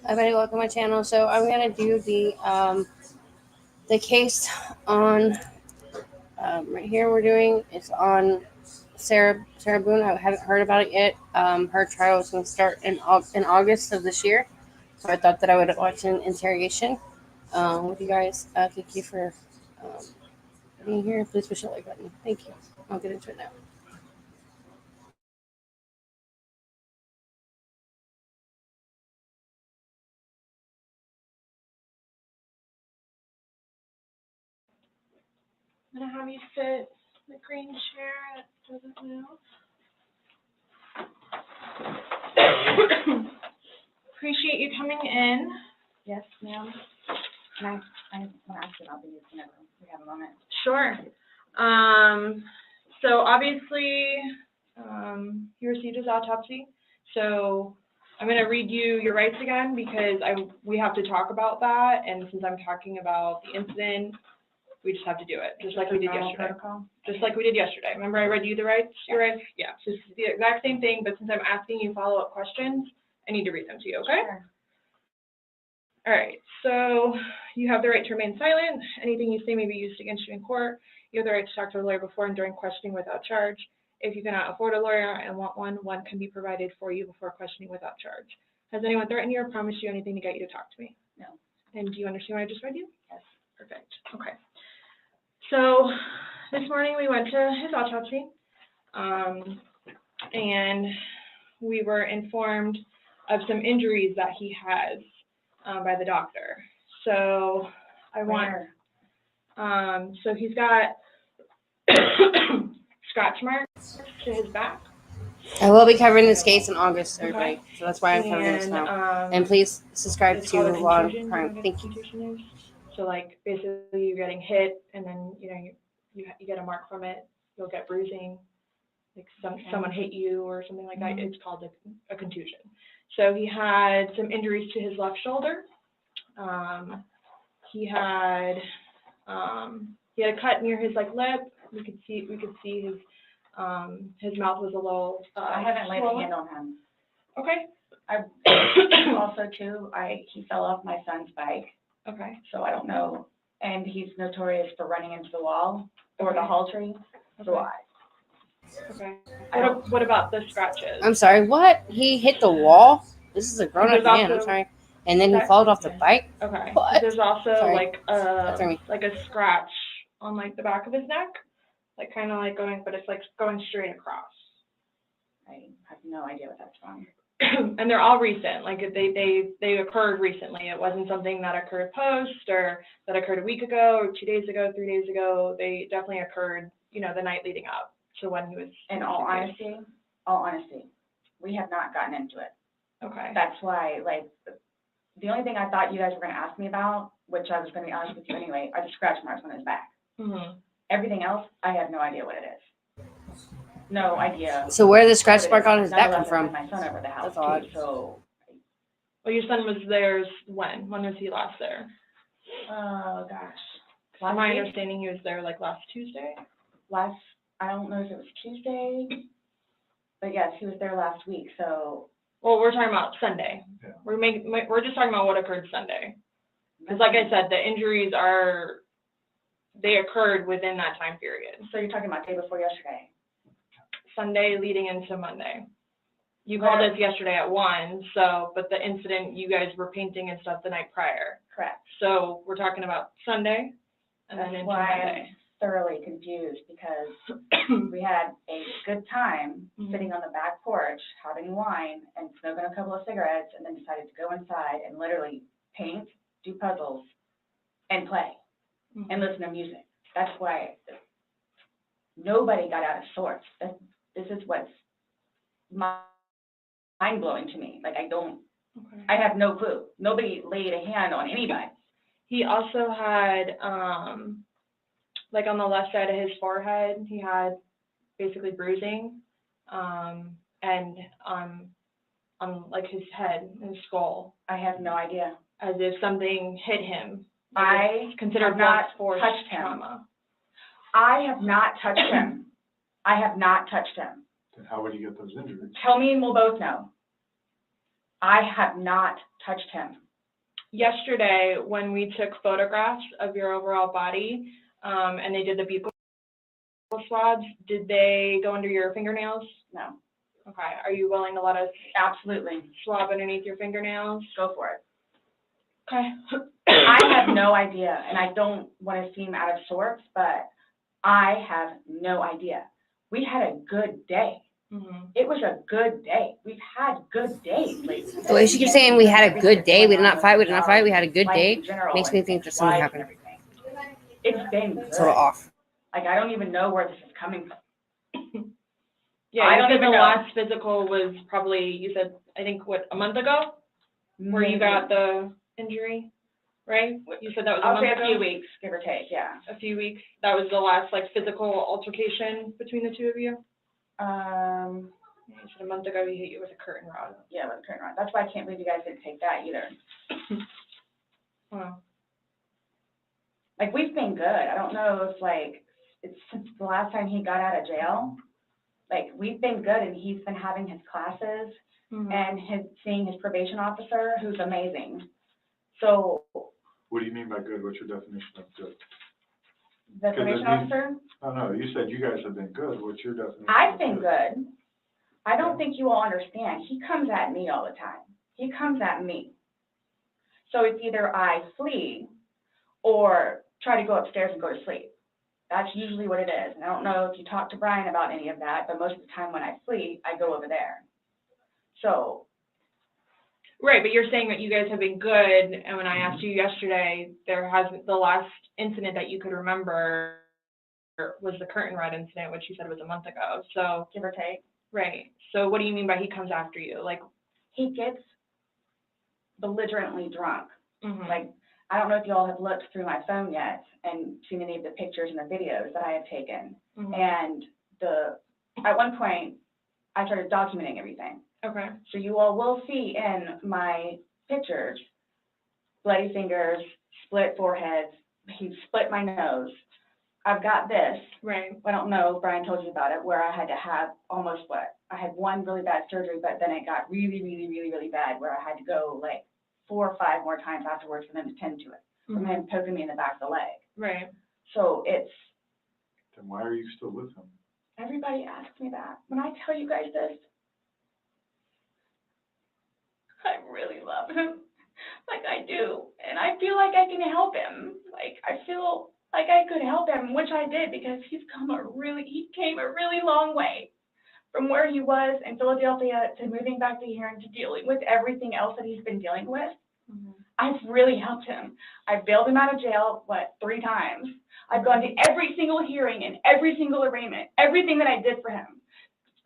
Everybody, welcome to my channel. So I'm gonna do the case on right here. We're doing it's on Sarah Boone. I haven't heard about it yet. Her trial is gonna start in August of this year, so I thought that I would watch an interrogation with you guys. Thank you for being here. Please push the like button. Thank you. I'll get into it now. I'm going to have you sit in the green chair that doesn't move. Appreciate you coming in. Yes, ma'am. I want to ask you about these whenever we have a moment. Sure. So obviously, he received his autopsy. So I'm going to read you your rights again because we have to talk about that. And since I'm talking about the incident, we just have to do it, just like we did yesterday. Just like we did yesterday. Remember I read you the rights? Your rights? Yeah. So it's the exact same thing, but since I'm asking you follow-up questions, I need to read them to you, okay? Sure. All right. So you have the right to remain silent. Anything you say may be used against you in court. You have the right to talk to a lawyer before and during questioning without charge. If you cannot afford a lawyer and want one can be provided for you before questioning without charge. Has anyone threatened you or promised you anything to get you to talk to me? No. And do you understand what I just read you? Yes. Perfect. Okay. So this morning we went to his autopsy, and we were informed of some injuries that he has by the doctor. So so he's got scratch marks to his back. I will be covering this case in August, everybody. Okay. So that's why I'm covering this now. And please subscribe to LiveTrails. Thank you. So like basically you're getting hit and then you get a mark from it. You'll get bruising. Like someone hit you or something like that. It's called a contusion. So he had some injuries to his left shoulder. He had a cut near his lip. We could see his mouth was a little. I haven't laid a hand on him. Okay. Also too, he fell off my son's bike. Okay. So I don't know, and he's notorious for running into the wall or the hall tree. So Okay. What about the scratches? I'm sorry, what? He hit the wall? This is a grown-up man, I'm sorry. And then he followed off the bike? Okay. What? There's also sorry. like a scratch on the back of his neck. Kind of going, but it's going straight across. I have no idea what that's from. And they're all recent. They occurred recently. It wasn't something that occurred post or that occurred a week ago or 2 days ago, 3 days ago. They definitely occurred, the night leading up to when he was. In all honesty, we have not gotten into it. Okay. That's why, the only thing I thought you guys were going to ask me about, which I was going to be honest with you anyway, are the scratch marks on his back. Mm-hmm. Everything else, I have no idea what it is. No idea. So where did the scratch mark on his back come from? My son over the house. That's odd. So. Well, your son was there when? When was he last there? Oh gosh. My understanding, he was there last Tuesday. I don't know if it was Tuesday, but yes, he was there last week. So. Well, we're talking about Sunday. Yeah. We're just talking about what occurred Sunday. Because, like I said, the injuries they occurred within that time period. So you're talking about day before yesterday. Sunday leading into Monday. You called us yesterday at 1, but the incident, you guys were painting and stuff the night prior. Correct. So we're talking about Sunday and then into Monday. I'm thoroughly confused because we had a good time sitting on the back porch, having wine and smoking a couple of cigarettes, and then decided to go inside and literally paint, do puzzles, and play and listen to music. That's why nobody got out of sorts. This is what's mind-blowing to me. I have no clue. Nobody laid a hand on anybody. He also had, on the left side of his forehead, he had basically bruising, and on his head and skull. I have no idea. As if something hit him. I considered not force touched him. trauma. I have not touched him. I have not touched him. Then how would you get those injuries? Tell me and we'll both know. I have not touched him. Yesterday, when we took photographs of your overall body, and they did the buccal swabs, did they go under your fingernails? No. Okay. Are you willing to let us Absolutely. swab underneath your fingernails? Go for it. Okay. I have no idea, and I don't want to seem out of sorts, but I have no idea. We had a good day. Mm-hmm. It was a good day. We've had good days lately. The way she keeps saying we had a good day, we did not fight, we had a good day, makes me think there's something happened. It's been good. It's a little off. Like, I don't even know where this is coming from. Yeah, I you don't said even the know. last physical was probably, you said, I think, what, a month ago? Where you got the injury, right? You said that was a I'll month say ago? a few weeks, give or take, yeah. A few weeks. That was the last, like, physical altercation between the two of you? You said a month ago he hit you with a curtain rod. Yeah, with a curtain rod. That's why I can't believe you guys didn't take that either. Wow. Like, we've been good. I don't know if, like, it's since the last time he got out of jail. Like, we've been good, and he's been having his classes Mm-hmm. and seeing his probation officer, who's amazing. So, What do you mean by good? What's your definition of good? the probation officer, Oh, no, you said you guys have been good. What's your definition? I've been good. I don't think you all understand. He comes at me all the time. He comes at me. So it's either I flee or try to go upstairs and go to sleep. That's usually what it is. And I don't know if you talked to Brian about any of that, but most of the time when I flee, I go over there. So. Right, but you're saying that you guys have been good, and when I asked you yesterday, there hasn't, the last incident that you could remember was the curtain rod incident, which you said was a month ago, so. Give or take. Right, so what do you mean by he comes after you, like? He gets belligerently drunk. Mm-hmm. Like, I don't know if you all have looked through my phone yet and seen any of the pictures and the videos that I have taken. Mm-hmm. And at one point, I started documenting everything. Okay. So you all will see in my pictures, bloody fingers, split foreheads, he split my nose. I've got this. Right. I don't know if Brian told you about it, where I had to have almost I had one really bad surgery, but then it got really, really, really, really bad where I had to go like 4 or 5 more times afterwards for them to tend to it. From him poking me in the back of the leg. Right. So it's. Then why are you still with him? Everybody asks me that. When I tell you guys this, I really love him. Like I do. And I feel like I can help him. Like I feel like I could help him, which I did because he came a really long way from where he was in Philadelphia to moving back to here and to dealing with everything else that he's been dealing with. Mm-hmm. I've really helped him. I've bailed him out of jail, 3 times. I've gone to every single hearing and every single arraignment, everything that I did for him.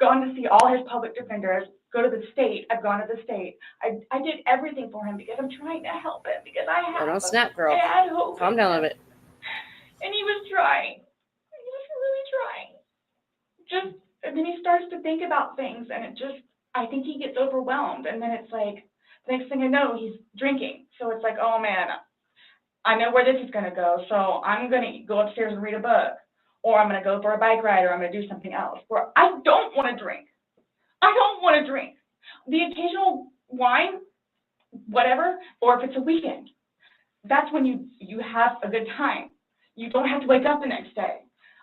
Gone to see all his public defenders, go to the state. I've gone to the state. I did everything for him because I'm trying to help him because I have. Oh, don't snap, girl. I had hope. Calm down a bit. And he was trying. He was really trying. And then he starts to think about things, and I think he gets overwhelmed. And then it's like, the next thing I know, he's drinking. So it's like, oh man, I know where this is going to go. So I'm going to go upstairs and read a book, or I'm going to go for a bike ride, or I'm going to do something else. Where I don't want to drink. I don't want to drink. The occasional wine, whatever, or if it's a weekend, that's when you have a good time. You don't have to wake up the next day.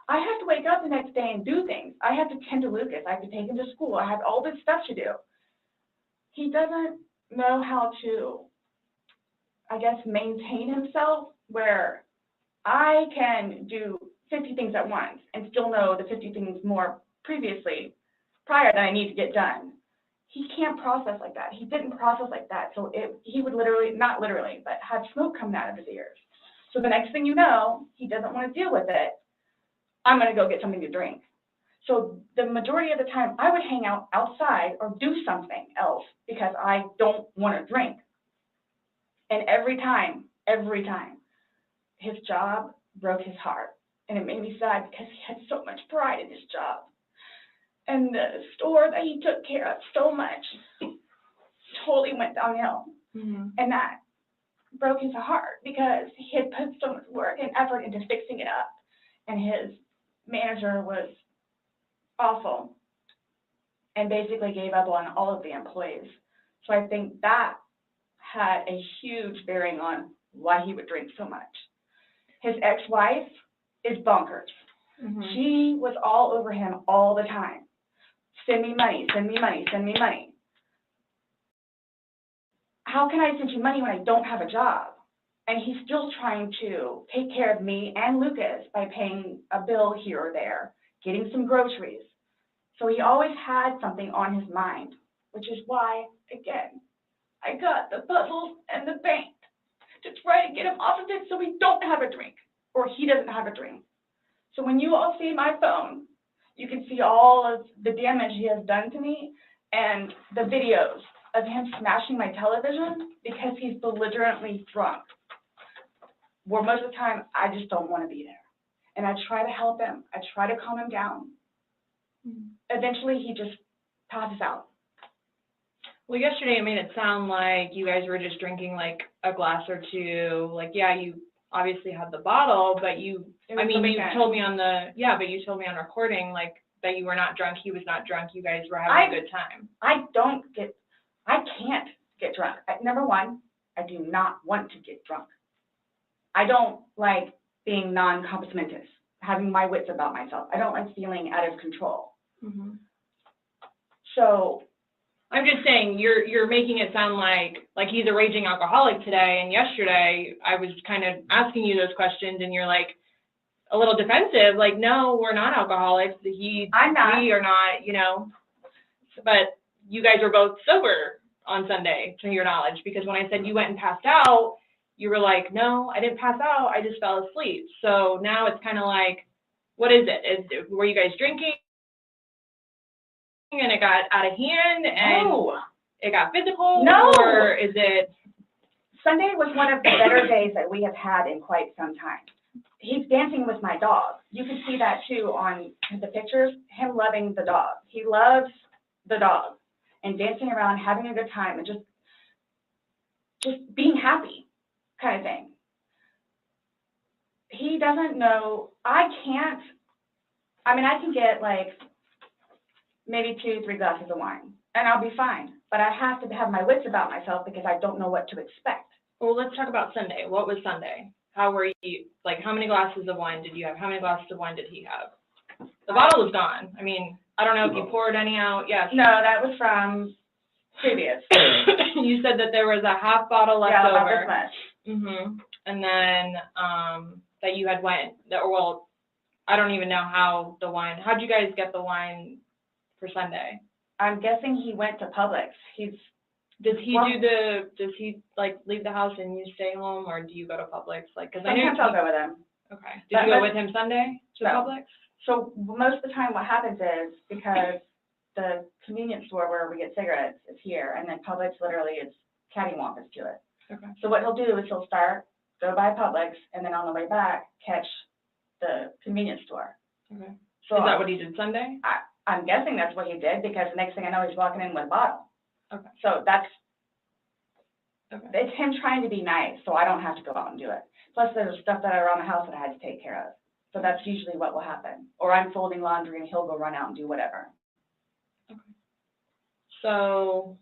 I have to wake up the next day and do things. I have to tend to Lucas. I have to take him to school. I have all this stuff to do. He doesn't know how to, I guess, maintain himself, where I can do 50 things at once and still know the 50 things more prior that I need to get done. He can't process like that. He didn't process like that. So he would literally, not literally, but have smoke coming out of his ears. So the next thing you know, he doesn't want to deal with it. I'm going to go get something to drink. So the majority of the time, I would hang out outside or do something else because I don't want to drink. And every time, his job broke his heart. And it made me sad because he had so much pride in his job. And the store that he took care of so much totally went downhill. Mm-hmm. And that broke his heart because he had put so much work and effort into fixing it up. And his manager was awful and basically gave up on all of the employees. So I think that had a huge bearing on why he would drink so much. His ex-wife is bonkers. She was all over him all the time. Send me money, send me money, send me money. How can I send you money when I don't have a job? And he's still trying to take care of me and Lucas by paying a bill here or there, getting some groceries. So he always had something on his mind, which is why, again, I got the puzzles and the paint to try to get him off of it so we don't have a drink, or he doesn't have a drink. So when you all see my phone, you can see all of the damage he has done to me and the videos of him smashing my television because he's belligerently drunk. Where most of the time, I just don't want to be there. And I try to help him. I try to calm him down. Eventually, he just passes out. Well, yesterday it made it sound like you guys were just drinking like a glass or two. Like, yeah, you obviously had the bottle, but you told me on you told me on recording, like, that you were not drunk, he was not drunk, you guys were having a good time. I can't get drunk. Number one, I do not want to get drunk. I don't like being non-compos mentis, having my wits about myself. I don't like feeling out of control. So I'm just saying, you're making it sound like he's a raging alcoholic today, and yesterday I was kind of asking you those questions, and you're like a little defensive, like, no, we're not alcoholics. I'm not. We are not, you know. But you guys were both sober on Sunday, to your knowledge, because when I said you went and passed out, you were like, no, I didn't pass out, I just fell asleep. So now it's kind of like, what is it? Were you guys drinking? And it got out of hand and it got physical? No. Or is it? Sunday was one of the better days that we have had in quite some time. He's dancing with my dog. You can see that too on the pictures, him loving the dog. He loves the dog and dancing around, having a good time, and just being happy kind of thing. He doesn't know, I can get like maybe 2-3 glasses of wine, and I'll be fine. But I have to have my wits about myself because I don't know what to expect. Well, let's talk about Sunday. What was Sunday? How were you, like, how many glasses of wine did you have? How many glasses of wine did he have? The bottle was gone. I mean, I don't know if you poured any out. Yes. No, that was from previous. You said that there was a half bottle left Yeah, over. about this much. And then that you had went, well, I don't even know how the wine, how'd you guys get the wine for Sunday? I'm guessing he went to Publix. Does he like leave the house and you stay home, or do you go to Publix? Like, cause sometimes I'll go with him. Okay. Did you go with him Sunday to Publix? So most of the time what happens is, because the convenience store where we get cigarettes is here, and then Publix literally is cattywampus to it. Okay. So what he'll do is he'll go by Publix, and then on the way back, catch the convenience store. Okay. So is that what he did Sunday? I'm guessing that's what he did, because the next thing I know, he's walking in with a bottle. Okay. So it's him trying to be nice, so I don't have to go out and do it. Plus, there's stuff that are around the house that I had to take care of. So that's usually what will happen. Or I'm folding laundry and he'll go run out and do whatever. Okay. So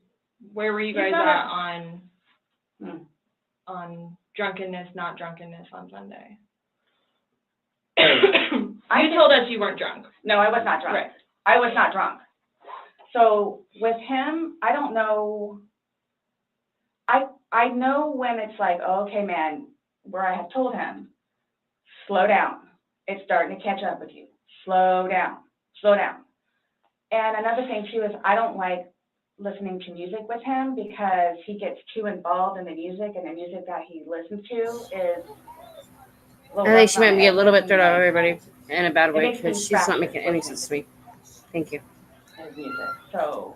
where were you guys at on drunkenness, not drunkenness on Sunday? You told us you weren't drunk. No, I was not drunk. Right. I was not drunk. So with him, I don't know. I know when it's like, oh, okay, man, where I have told him, slow down. It's starting to catch up with you. Slow down. Slow down. And another thing, too, is I don't like listening to music with him because he gets too involved in the music, and the music that he listens to is I think she might be a little bit thrown out of everybody in a bad way because she's not making any sense to me. Thank you. His music. So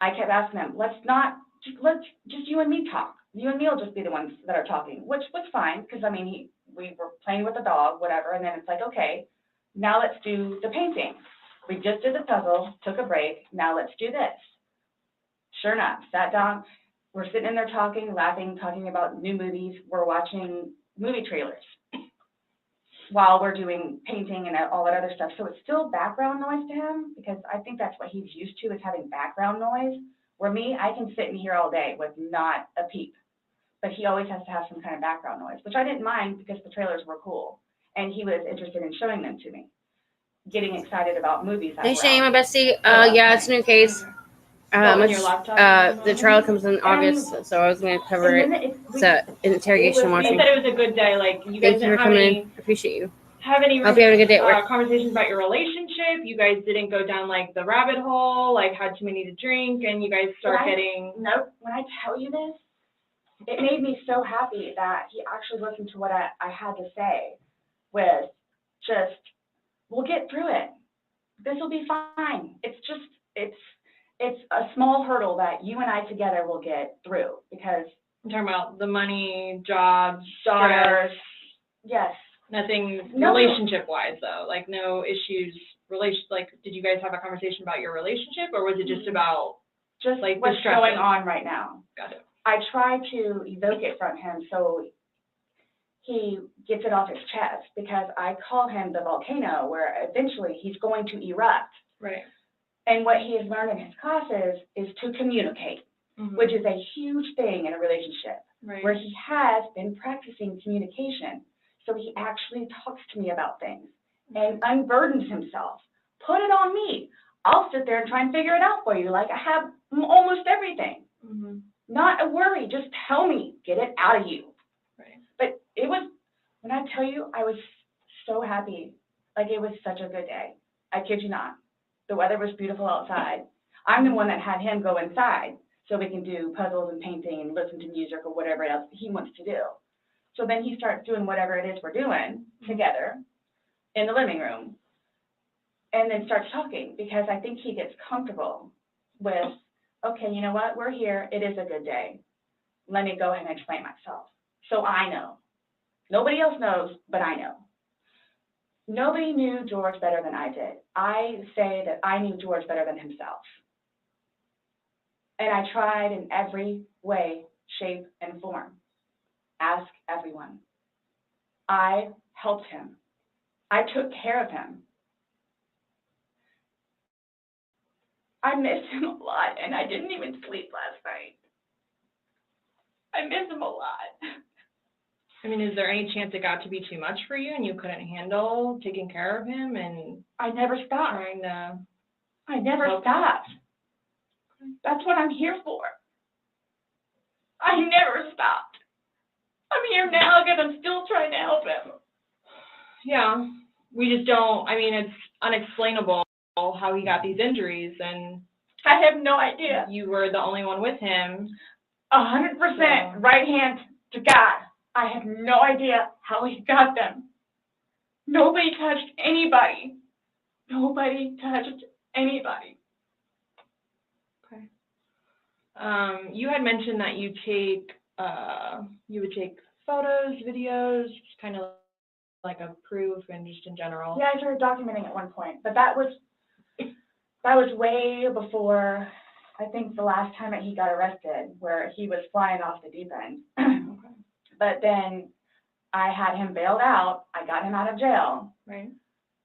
I kept asking him, let's just you and me talk. You and me will just be the ones that are talking, which was fine because, I mean, we were playing with the dog, whatever, and then it's like, okay, now let's do the painting. We just did the puzzle, took a break, now let's do this. Sure enough, sat down, we're sitting in there talking, laughing, talking about new movies, we're watching movie trailers while we're doing painting and all that other stuff. So it's still background noise to him, because I think that's what he's used to, is having background noise Where me, I can sit in here all day with not a peep. But he always has to have some kind of background noise, which I didn't mind because the trailers were cool. And he was interested in showing them to me. Getting excited about movies. that Hey were Shane, my out. bestie. last Yeah, night. it's Suitcase. Oh, and your laptop? The trial comes in August, so I was going to cover it. And then It's an interrogation it was- You watching. said it was a good day, like, you guys Thank you didn't for have coming any, in. I appreciate you. have any Hope you're having a good day at work. conversations about your relationship? You guys didn't go down, like, the rabbit hole, like, had too many to drink, and you guys start getting... Nope, when I tell you this, it made me so happy that he actually listened to what I had to say with just, we'll get through it. This will be fine. It's just, it's a small hurdle that you and I together will get through because I'm talking about the money, jobs, daughters, stress, yes. nothing No. relationship-wise, though, like, no issues, like, did you guys have a conversation about your relationship, or was it just about, Just like, the what's stresses? going on right now. Got it. I try to evoke it from him so he gets it off his chest because I call him the volcano where eventually he's going to erupt. Right. And what he has learned in his classes is to communicate, Mhm. which is a huge thing in a relationship, Right. where he has been practicing communication. So he actually talks to me about things and unburdens himself. Put it on me. I'll sit there and try and figure it out for you. Like I have almost everything. Mhm. Not a worry. Just tell me. Get it out of you. Right. But it was, when I tell you, I was so happy. Like it was such a good day. I kid you not. The weather was beautiful outside. I'm the one that had him go inside so we can do puzzles and painting and listen to music or whatever else he wants to do. So then he starts doing whatever it is we're doing together in the living room and then starts talking because I think he gets comfortable with, okay, you know what? We're here. It is a good day. Let me go ahead and explain myself. So I know. Nobody else knows, but I know. Nobody knew George better than I did. I say that I knew George better than himself. And I tried in every way, shape, and form. Ask everyone. I helped him. I took care of him. I miss him a lot, and I didn't even sleep last night. I miss him a lot. I mean, is there any chance it got to be too much for you and you couldn't handle taking care of him and I never stopped. trying to... I never Okay. stopped. That's what I'm here for. I never stopped. I'm here now because I'm still trying to help him. Yeah, we just don't, I mean, it's unexplainable how he got these injuries, and I have no idea. you were the only one with him. 100% right hand to God. I have no idea how he got them. Nobody touched anybody. Nobody touched anybody. Okay. You had mentioned that you would take photos, videos, kind of like a proof and just in general. Yeah, I started documenting at one point, but that was way before, I think the last time that he got arrested, where he was flying off the deep end. Okay. But then I had him bailed out. I got him out of jail. Right.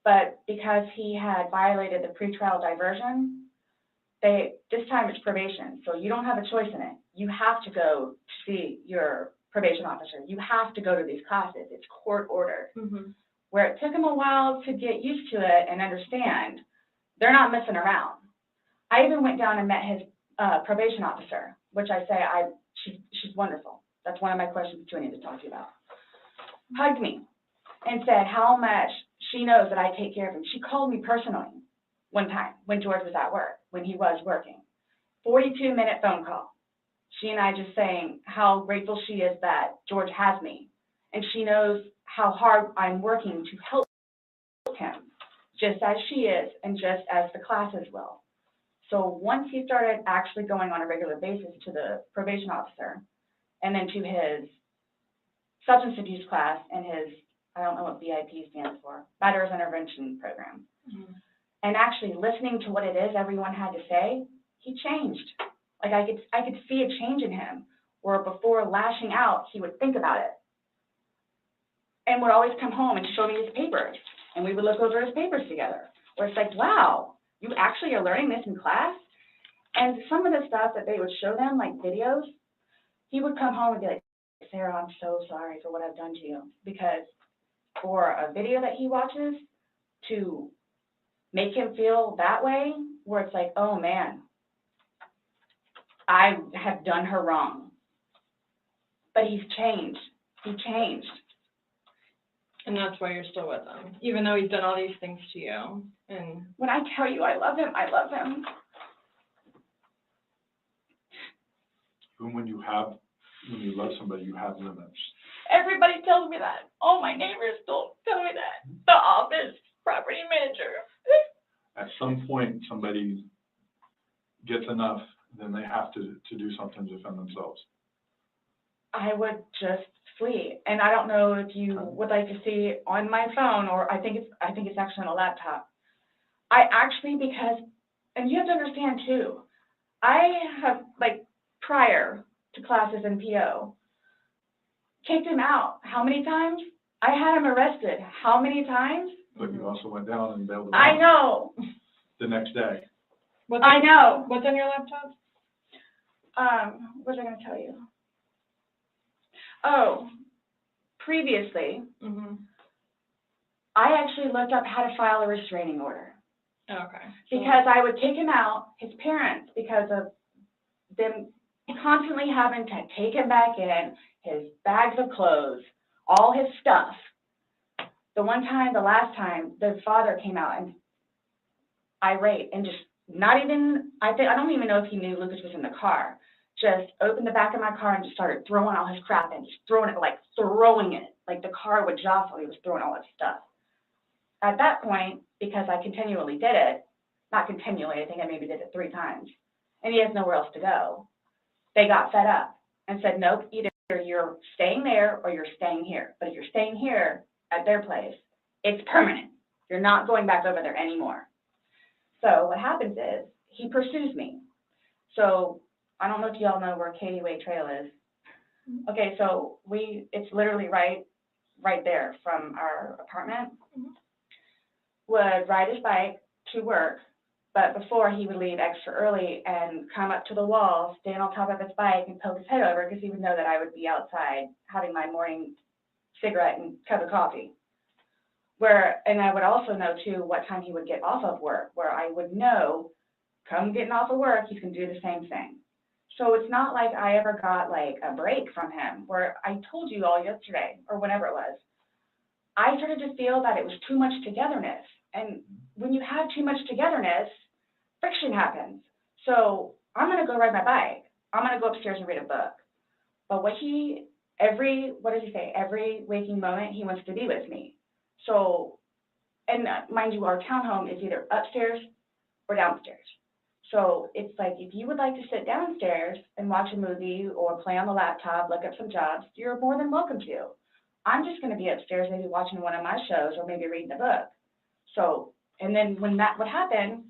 But because he had violated the pretrial diversion, this time it's probation, so you don't have a choice in it. You have to go to see your probation officer. You have to go to these classes. It's court ordered. Mm-hmm. Where it took him a while to get used to it and understand, they're not messing around. I even went down and met his probation officer, which I say she's wonderful. That's one of my questions too I need to talk to you about. Hugged me and said how much she knows that I take care of him. She called me personally one time when George was at work, when he was working. 42-minute phone call. She and I just saying how grateful she is that George has me. And she knows how hard I'm working to help him, just as she is and just as the classes will. So once he started actually going on a regular basis to the probation officer and then to his substance abuse class and his, I don't know what BIP stands for, Batterers Intervention Program, Mm-hmm. and actually listening to what it is everyone had to say, he changed. Like I could see a change in him, where before lashing out, he would think about it. And would always come home and show me his papers, and we would look over his papers together, where it's like, wow, you actually are learning this in class? And some of the stuff that they would show them, like videos, he would come home and be like, Sarah, I'm so sorry for what I've done to you. Because for a video that he watches to make him feel that way, where it's like, oh man, I have done her wrong. But he's changed. He changed. And that's why you're still with him, even though he's done all these things to you. And When I tell you I love him, I love him. Even when you love somebody, you have limits. Everybody tells me that. All my neighbors don't tell me that. The office, property manager. At some point, somebody gets enough, then they have to do something to defend themselves. I would just flee. And I don't know if you would like to see on my phone, or I think it's actually on a laptop. I actually, because, and you have to understand too, I have, like, prior to classes in PO, kicked him out. How many times? I had him arrested. How many times? But you also went down and bailed them I out know. the next day. I know. What's on your laptop? What was I going to tell you? Oh, previously, I actually looked up how to file a restraining order. Okay. Because I would kick him out, his parents, because of them constantly having to take him back in, his bags of clothes, all his stuff. The last time, the father came out and irate and just not even, I don't even know if he knew Lucas was in the car, just opened the back of my car and just started throwing all his crap in, just throwing it, like the car would jostle, he was throwing all his stuff. At that point, because I continually did it, not continually, I think I maybe did it 3 times, and he has nowhere else to go, they got fed up and said, nope, either you're staying there or you're staying here. But if you're staying here at their place, it's permanent. You're not going back over there anymore. So what happens is he pursues me. So I don't know if y'all know where Katie Way Trail is. Okay, so it's literally right there from our apartment. Would ride his bike to work, but before he would leave extra early and come up to the wall, stand on top of his bike and poke his head over because he would know that I would be outside having my morning cigarette and cup of coffee. And I would also know too what time he would get off of work, where I would know, come getting off of work, he's going to do the same thing. So it's not like I ever got like a break from him, where I told you all yesterday or whenever it was, I started to feel that it was too much togetherness. And when you have too much togetherness, friction happens. So I'm going to go ride my bike. I'm going to go upstairs and read a book. But every waking moment, he wants to be with me. So, and mind you, our townhome is either upstairs or downstairs. So it's like, if you would like to sit downstairs and watch a movie or play on the laptop, look up some jobs, you're more than welcome to. I'm just going to be upstairs, maybe watching one of my shows or maybe reading a book. So, and then when that would happen,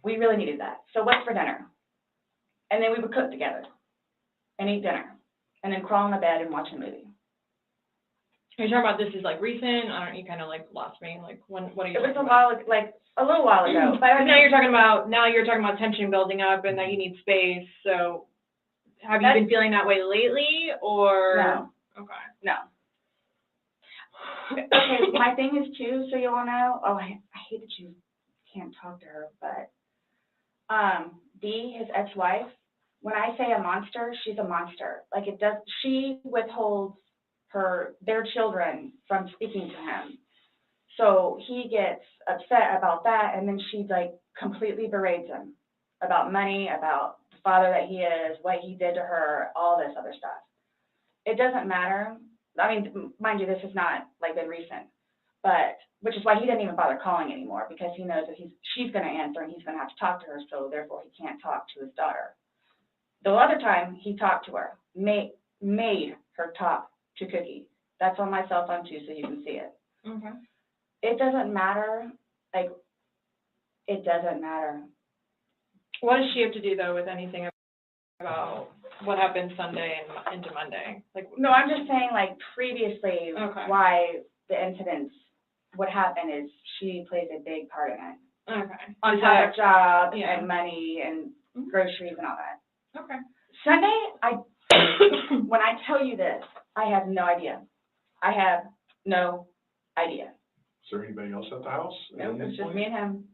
we really needed that. So what's for dinner? And then we would cook together and eat dinner and then crawl in the bed and watch a movie. You're talking about this is like recent? You kind of like lost me. Like what are you talking about? It was a little while ago. But now you're talking about tension building up and that you need space. So have you been feeling that way lately or? No. Okay. No. Okay, my thing is too, so you all know, I hate that you can't talk to her, but Dee, his ex-wife, when I say a monster, she's a monster. Like she withholds their children from speaking to him. So he gets upset about that, and then she like completely berates him about money, about the father that he is, what he did to her, all this other stuff. It doesn't matter. I mean, mind you, this has not like been recent, but which is why he didn't even bother calling anymore, because he knows that she's going to answer and he's going to have to talk to her, so therefore he can't talk to his daughter. The other time he talked to her, made her talk to Cookie. That's on my cell phone too, so you can see it. Okay. It doesn't matter. Like, it doesn't matter. What does she have to do though with anything about what happened Sunday and into Monday? Like, no, I'm just saying, like, previously, okay. Why the incidents would happen is she plays a big part in it. Okay. on Is top that- of job yeah. and money and Mhm. groceries and all that. Okay. Sunday, when I tell you this, I have no idea. I have no idea. Is there anybody else at the house? Nope, it's just me and him.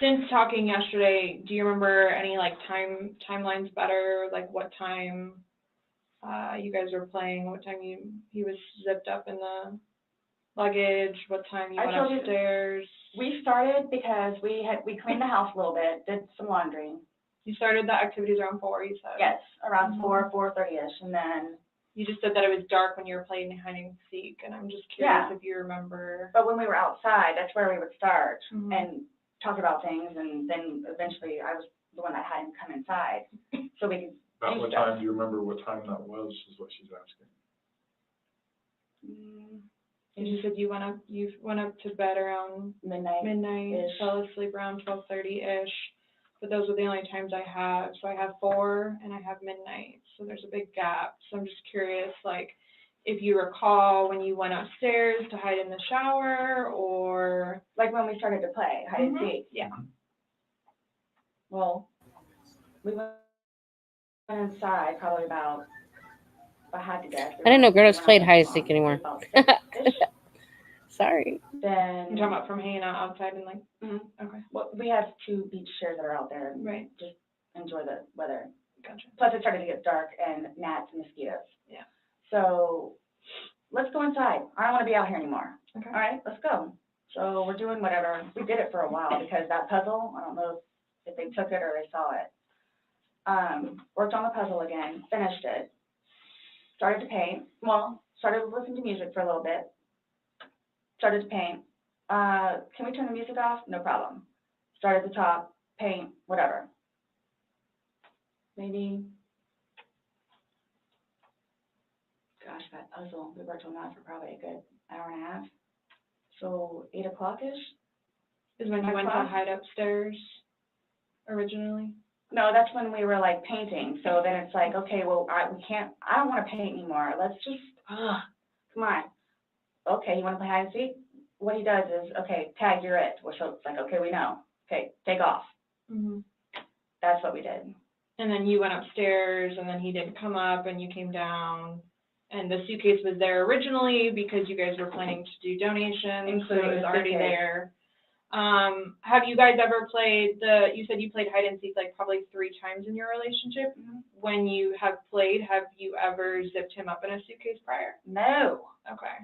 Since talking yesterday, do you remember any like timelines better? Like what time you guys were playing? What time he was zipped up in the luggage? What time you I went told you- upstairs? We started because we cleaned the house a little bit, did some laundry. You started the activities around 4, you said? Yes, around Mhm. 4:30ish, and then, You just said that it was dark when you were playing hide and seek, and I'm just curious if you remember. but when we were outside, that's where we would start Mhm. and talk about things, and then eventually I was the one that had him come inside, so we could About do what stuff. time, do you remember what time that was, is what she's asking. And you said you went up to bed around Midnight. midnight, Ish. fell asleep around 12:30-ish. But those are the only times I have. So I have 4 and I have midnight. So there's a big gap. So I'm just curious, like, if you recall when you went upstairs to hide in the shower or. Like when we started to play hide and Mhm. seek. Yeah. Well, we went inside probably about, if I had to guess. I didn't know girls around played hide and this seek long, anymore. about 6-ish. Sorry. Then. You're talking about from hanging out outside and like. Mhm. Okay. Well, we have 2 beach chairs that are out there and Right. just enjoy the weather. Gotcha. Plus it started to get dark and gnats and mosquitoes. Yeah. So let's go inside. I don't want to be out here anymore. Okay. All right, let's go. So we're doing whatever. We did it for a while because that puzzle, I don't know if they took it or they saw it. Worked on the puzzle again, finished it. Started to paint. Well, started listening to music for a little bit. Started to paint. Can we turn the music off? No problem. Start at the top, paint, whatever. Maybe, gosh, that puzzle, we worked on that for probably a good hour and a half. So 8 o'clock-ish? Is when you went to Class? hide upstairs originally? No, that's when we were like painting. So then it's like, okay, well, I don't want to paint anymore. Let's just, come on. Okay, you want to play hide and seek? What he does is, okay, tag, you're it. Well, so it's like, okay, we know. Okay, take off. Mm-hmm. That's what we did. And then you went upstairs, and then he didn't come up, and you came down, and the suitcase was there originally because you guys were planning to do donations, so Including it was the already suitcase. there. Have you guys ever played you said you played hide and seek like probably 3 times in your relationship. Mhm. When you have played, have you ever zipped him up in a suitcase prior? No. Okay.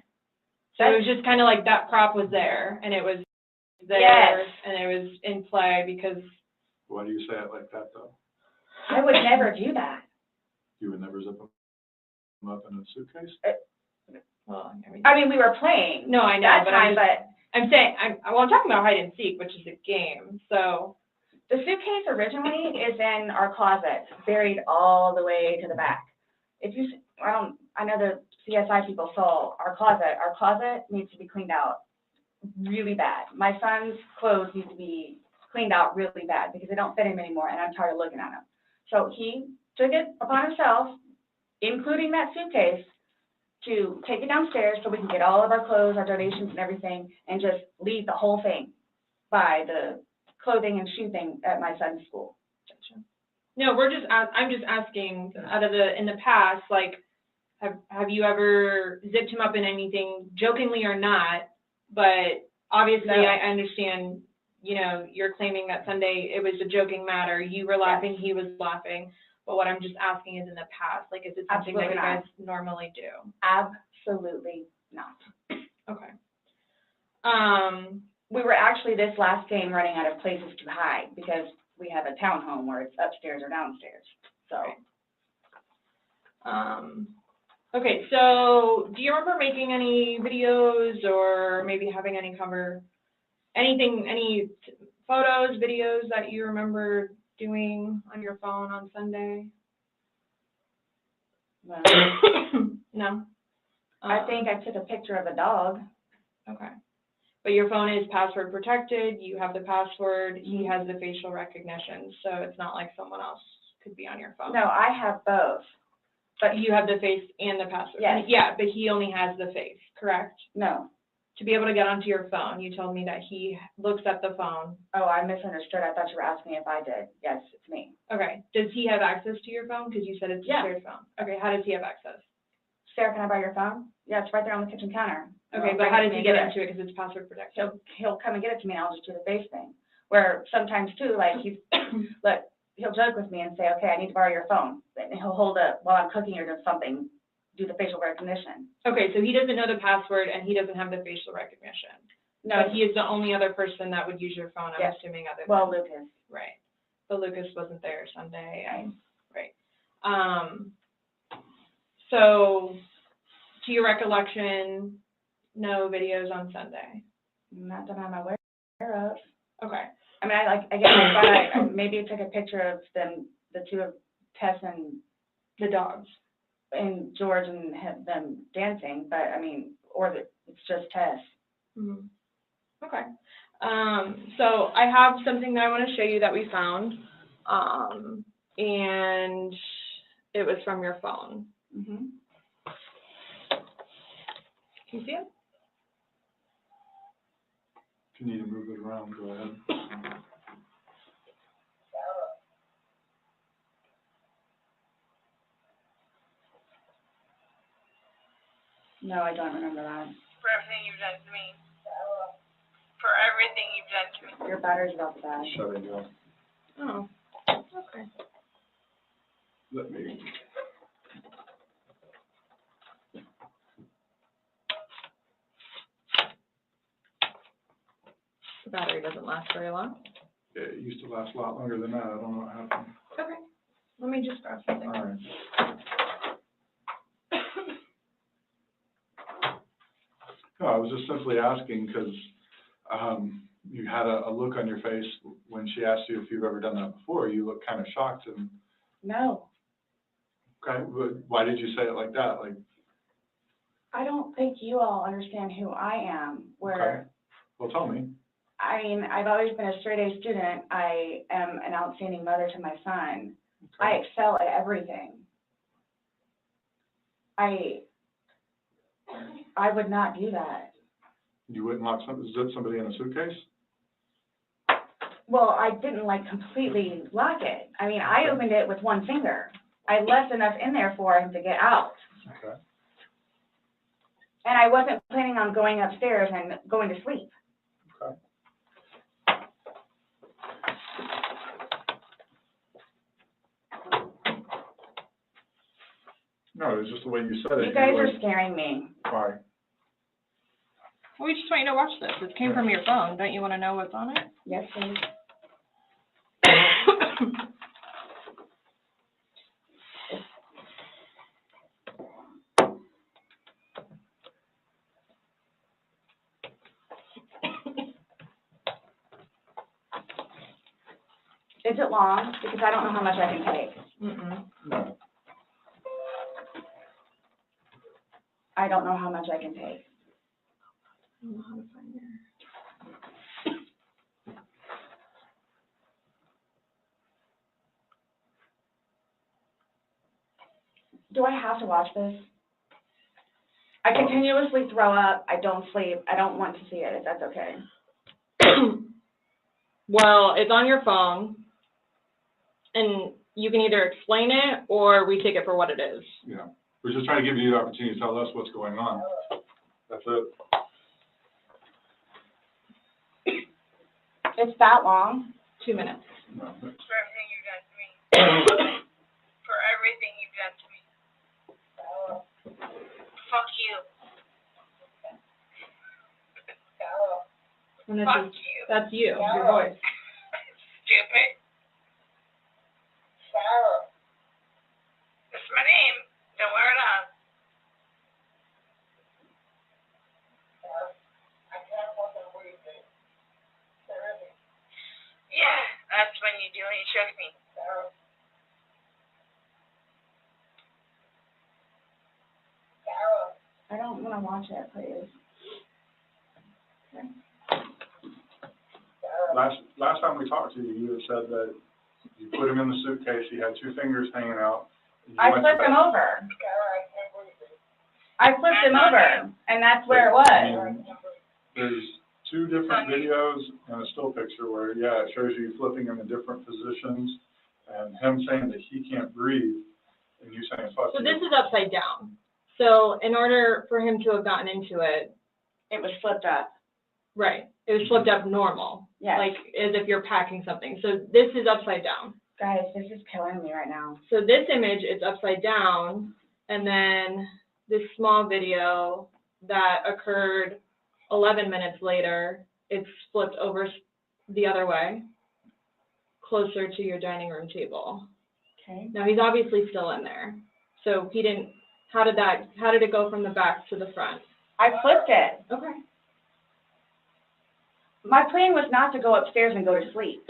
So it was just kind of like that prop was there, and it was there, Yes. and it was in play because. Why do you say it like that, though? I would never do that. You would never zip them up in a suitcase? Well, I mean, we were playing. No, I know, that but time, I'm saying, I'm talking about hide and seek, which is a game, so. the suitcase originally is in our closet, buried all the way to the back. If you, I know the CSI people saw our closet. Our closet needs to be cleaned out really bad. My son's clothes need to be cleaned out really bad because they don't fit him anymore, and I'm tired of looking at them. So he took it upon himself, including that suitcase, to take it downstairs so we can get all of our clothes, our donations and everything, and just leave the whole thing by the clothing and shoe thing at my son's school. Gotcha. No, I'm just asking, in the past, like, have you ever zipped him up in anything, jokingly or not? But obviously, No. I understand, you're claiming that Sunday it was a joking matter. You were laughing, he was laughing. But what I'm just asking is in the past, like, is it something that you guys normally do? Absolutely not. Okay. We were actually this last game running out of places to hide because we have a townhome where it's upstairs or downstairs. So. Okay, so do you remember making any videos or maybe having any any photos, videos that you remember doing on your phone on Sunday? Well, No? I think I took a picture of a dog. Okay. But your phone is password protected, you have the password, he has the facial recognition, so it's not like someone else could be on your phone. No, I have both. But you have the face and the password? Yes. Yeah, but he only has the face, correct? No. To be able to get onto your phone, you told me that he looks at the phone. Oh, I misunderstood. I thought you were asking me if I did. Yes, it's me. Okay, does he have access to your phone? Because you said it's a Yeah. shared phone. Okay, how does he have access? Sarah, can I borrow your phone? Yeah, it's right there on the kitchen counter. Okay, Well, but bring how it to does me he and get do it. into it? Because it's password protected. He'll come and get it to me, and I'll just do the face thing. Where sometimes too, like look, he'll joke with me and say, okay, I need to borrow your phone. And he'll hold it while I'm cooking or doing something, do the facial recognition. Okay, so he doesn't know the password and he doesn't have the facial recognition. No, But he is the only other person that would use your phone, I'm Yes. assuming, other than. well, Lucas. Right. But Lucas wasn't there Sunday. Right. So, to your recollection, no videos on Sunday? Not that I'm aware of. Okay. I mean, I guess I thought I maybe took a picture of them, the two of Tess and The dogs. George and had them dancing, but I mean, it's just Tess. Mm-hmm. Okay. So I have something that I want to show you that we found, and it was from your phone. Mm-hmm. Can you see it? If you need to move it around, go ahead. No, I don't remember that. For everything you've done to me. For everything you've done to me. Your battery's about to die. Shut it down. Oh, okay. Let me. The battery doesn't last very long. Yeah, it used to last a lot longer than that. I don't know what happened. Okay. Let me just grab something. All right. No, I was just simply asking because you had a look on your face when she asked you if you've ever done that before. You looked kind of shocked and, No, okay, but why did you say it like that? Like, I don't think you all understand who I am, okay, well, tell me. I mean, I've always been a straight-A student. I am an outstanding mother to my son. I Okay. excel at everything. I would not do that. You wouldn't zip somebody in a suitcase? Well, I didn't like completely lock it. I mean, I opened it with one finger. I left enough in there for him to get out. Okay. And I wasn't planning on going upstairs and going to sleep. Okay. No, it was just the way you said it. You guys were are scaring me. Why? Well, we just want you to watch this. This came from your phone. Don't you want to know what's on it? Yes, please. Is it long? Because I don't know how much I can take. Mm-mm. No. I don't know how much I can take. I don't know how to find it. Do I have to watch this? I continuously throw up. I don't sleep. I don't want to see it, if that's okay. Well, it's on your phone, and you can either explain it or we take it for what it is. Yeah. We're just trying to give you the opportunity to tell us what's going on. That's it. It's that long? 2 minutes. No. For everything you've done to me. For everything you've done to me. Fuck you. And Fuck you. that's you, your voice. Stupid. That's my name. Don't wear it on. Yeah, that's when you do when you choke me. I don't want to watch it, please. Last time we talked to you, you had said that you put him in the suitcase, he had two fingers hanging out, I flipped him over. I flipped him over, and that's where it was. There's two different videos and a still picture where, yeah, it shows you flipping him in different positions and him saying that he can't breathe and you saying fuck So you. this is upside down. So in order for him to have gotten into it, It was flipped up. right, it was flipped up normal. Yes. Like as if you're packing something. So this is upside down. Guys, this is killing me right now. So this image is upside down, and then this small video that occurred 11 minutes later, it's flipped over the other way, closer to your dining room table. Okay. Now he's obviously still in there. So he didn't, how did it go from the back to the front? I flipped it. Okay. My plan was not to go upstairs and go to sleep,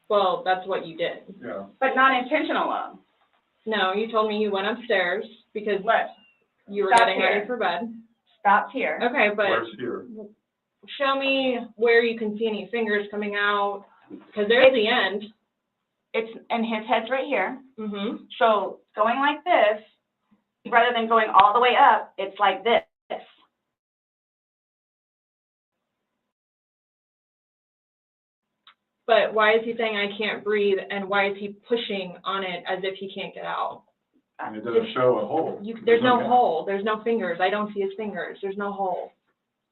Well, that's what you did. Yeah. but not intentional. No, you told me you went upstairs because What? you were Stop getting here. ready for bed. Stopped here. Okay, but Where's here? show me where you can see any fingers coming out, because there's the end. And his head's right here. Mm-hmm. So going like this, rather than going all the way up, it's like this. But why is he saying I can't breathe, and why is he pushing on it as if he can't get out? And it doesn't show a hole. There's no gap. hole. There's no fingers. I don't see his fingers. There's no hole.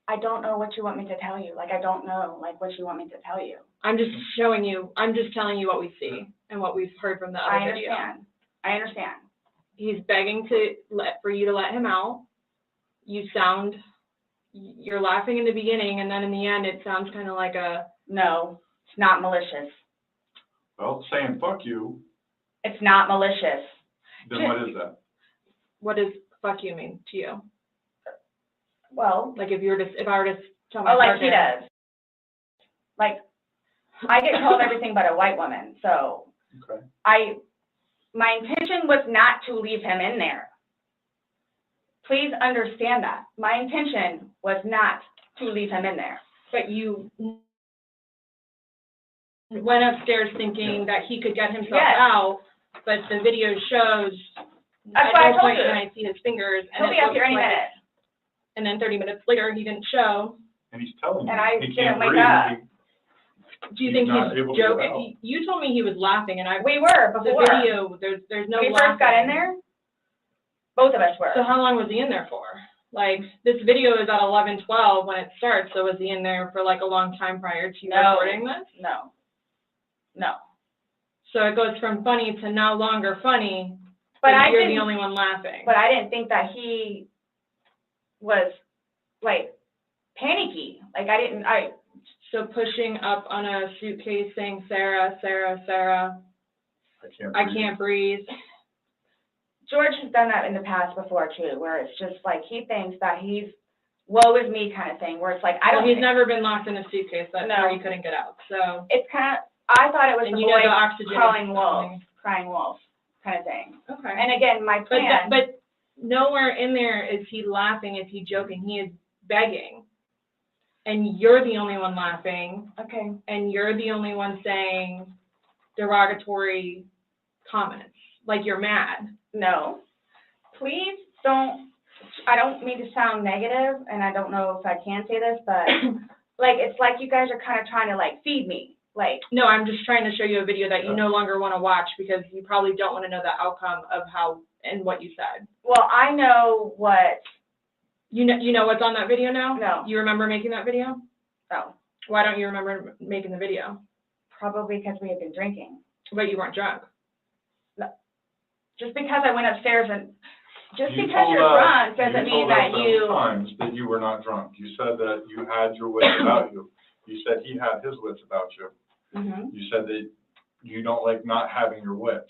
I don't know what you want me to tell you. Like, I don't know, like, what you want me to tell you. I'm just showing you. I'm just telling you what we see and what we've heard from the I other video. understand. He's begging for you to let him out. You're laughing in the beginning, and then in the end, it sounds kind of like a. No, it's not malicious. Well, saying fuck you, It's not malicious. then what is that? What does fuck you mean to you? Well, Like if I were to tell my like he partner. does. Like, I get told everything but a white woman, so Okay. my intention was not to leave him in there. Please understand that. My intention was not to leave him in there. But you went upstairs thinking that he could get himself Yes. out, but the video shows That's at what I no told point you. can I see his fingers. He'll be up here any minute. And then 30 minutes later, he didn't show. And he's telling you And I he didn't can't wake breathe. up. Do you He's think not he's able to get out. joking? You told me he was laughing, and We were the before. video, there's no When we laughing. first got in there, both of us were. So how long was he in there for? Like, this video is at 11:12 when it starts, so was he in there for like a long time prior to you No. recording this? No. So it goes from funny to no longer funny, But and I you're didn't, the only one laughing. but I didn't think that he was, like, panicky. Like, So pushing up on a suitcase saying, Sarah, Sarah, Sarah, I can't breathe. George has done that in the past before too, where it's just like, he thinks that he's woe is me kind of thing, where it's like, I don't. He's never been locked in a suitcase, that's No. where he couldn't get out, so. It's kind of, I thought it was And the you know boy the oxygen is crying coming. wolf kind of thing. Okay. And again, my plan. But nowhere in there is he laughing, is he joking, he is begging. And you're the only one laughing, Okay. and you're the only one saying derogatory comments, like you're mad. No, please don't, I don't mean to sound negative, and I don't know if I can say this, but like, it's like you guys are kind of trying to like feed me, like. No, I'm just trying to show you a video that you no longer want to watch because you probably don't want to know the outcome of how and what you said. Well, I know what, You know what's on that video now? No. You remember making that video? oh, Why don't you remember making the video? probably because we had been drinking. But you weren't drunk. Just because I went upstairs and, just You because told you're us- drunk doesn't mean that You you. told us times that you were not drunk. You said that you had your wits about you. You said he had his wits about you. Mhm. You said that you don't like not having your wits.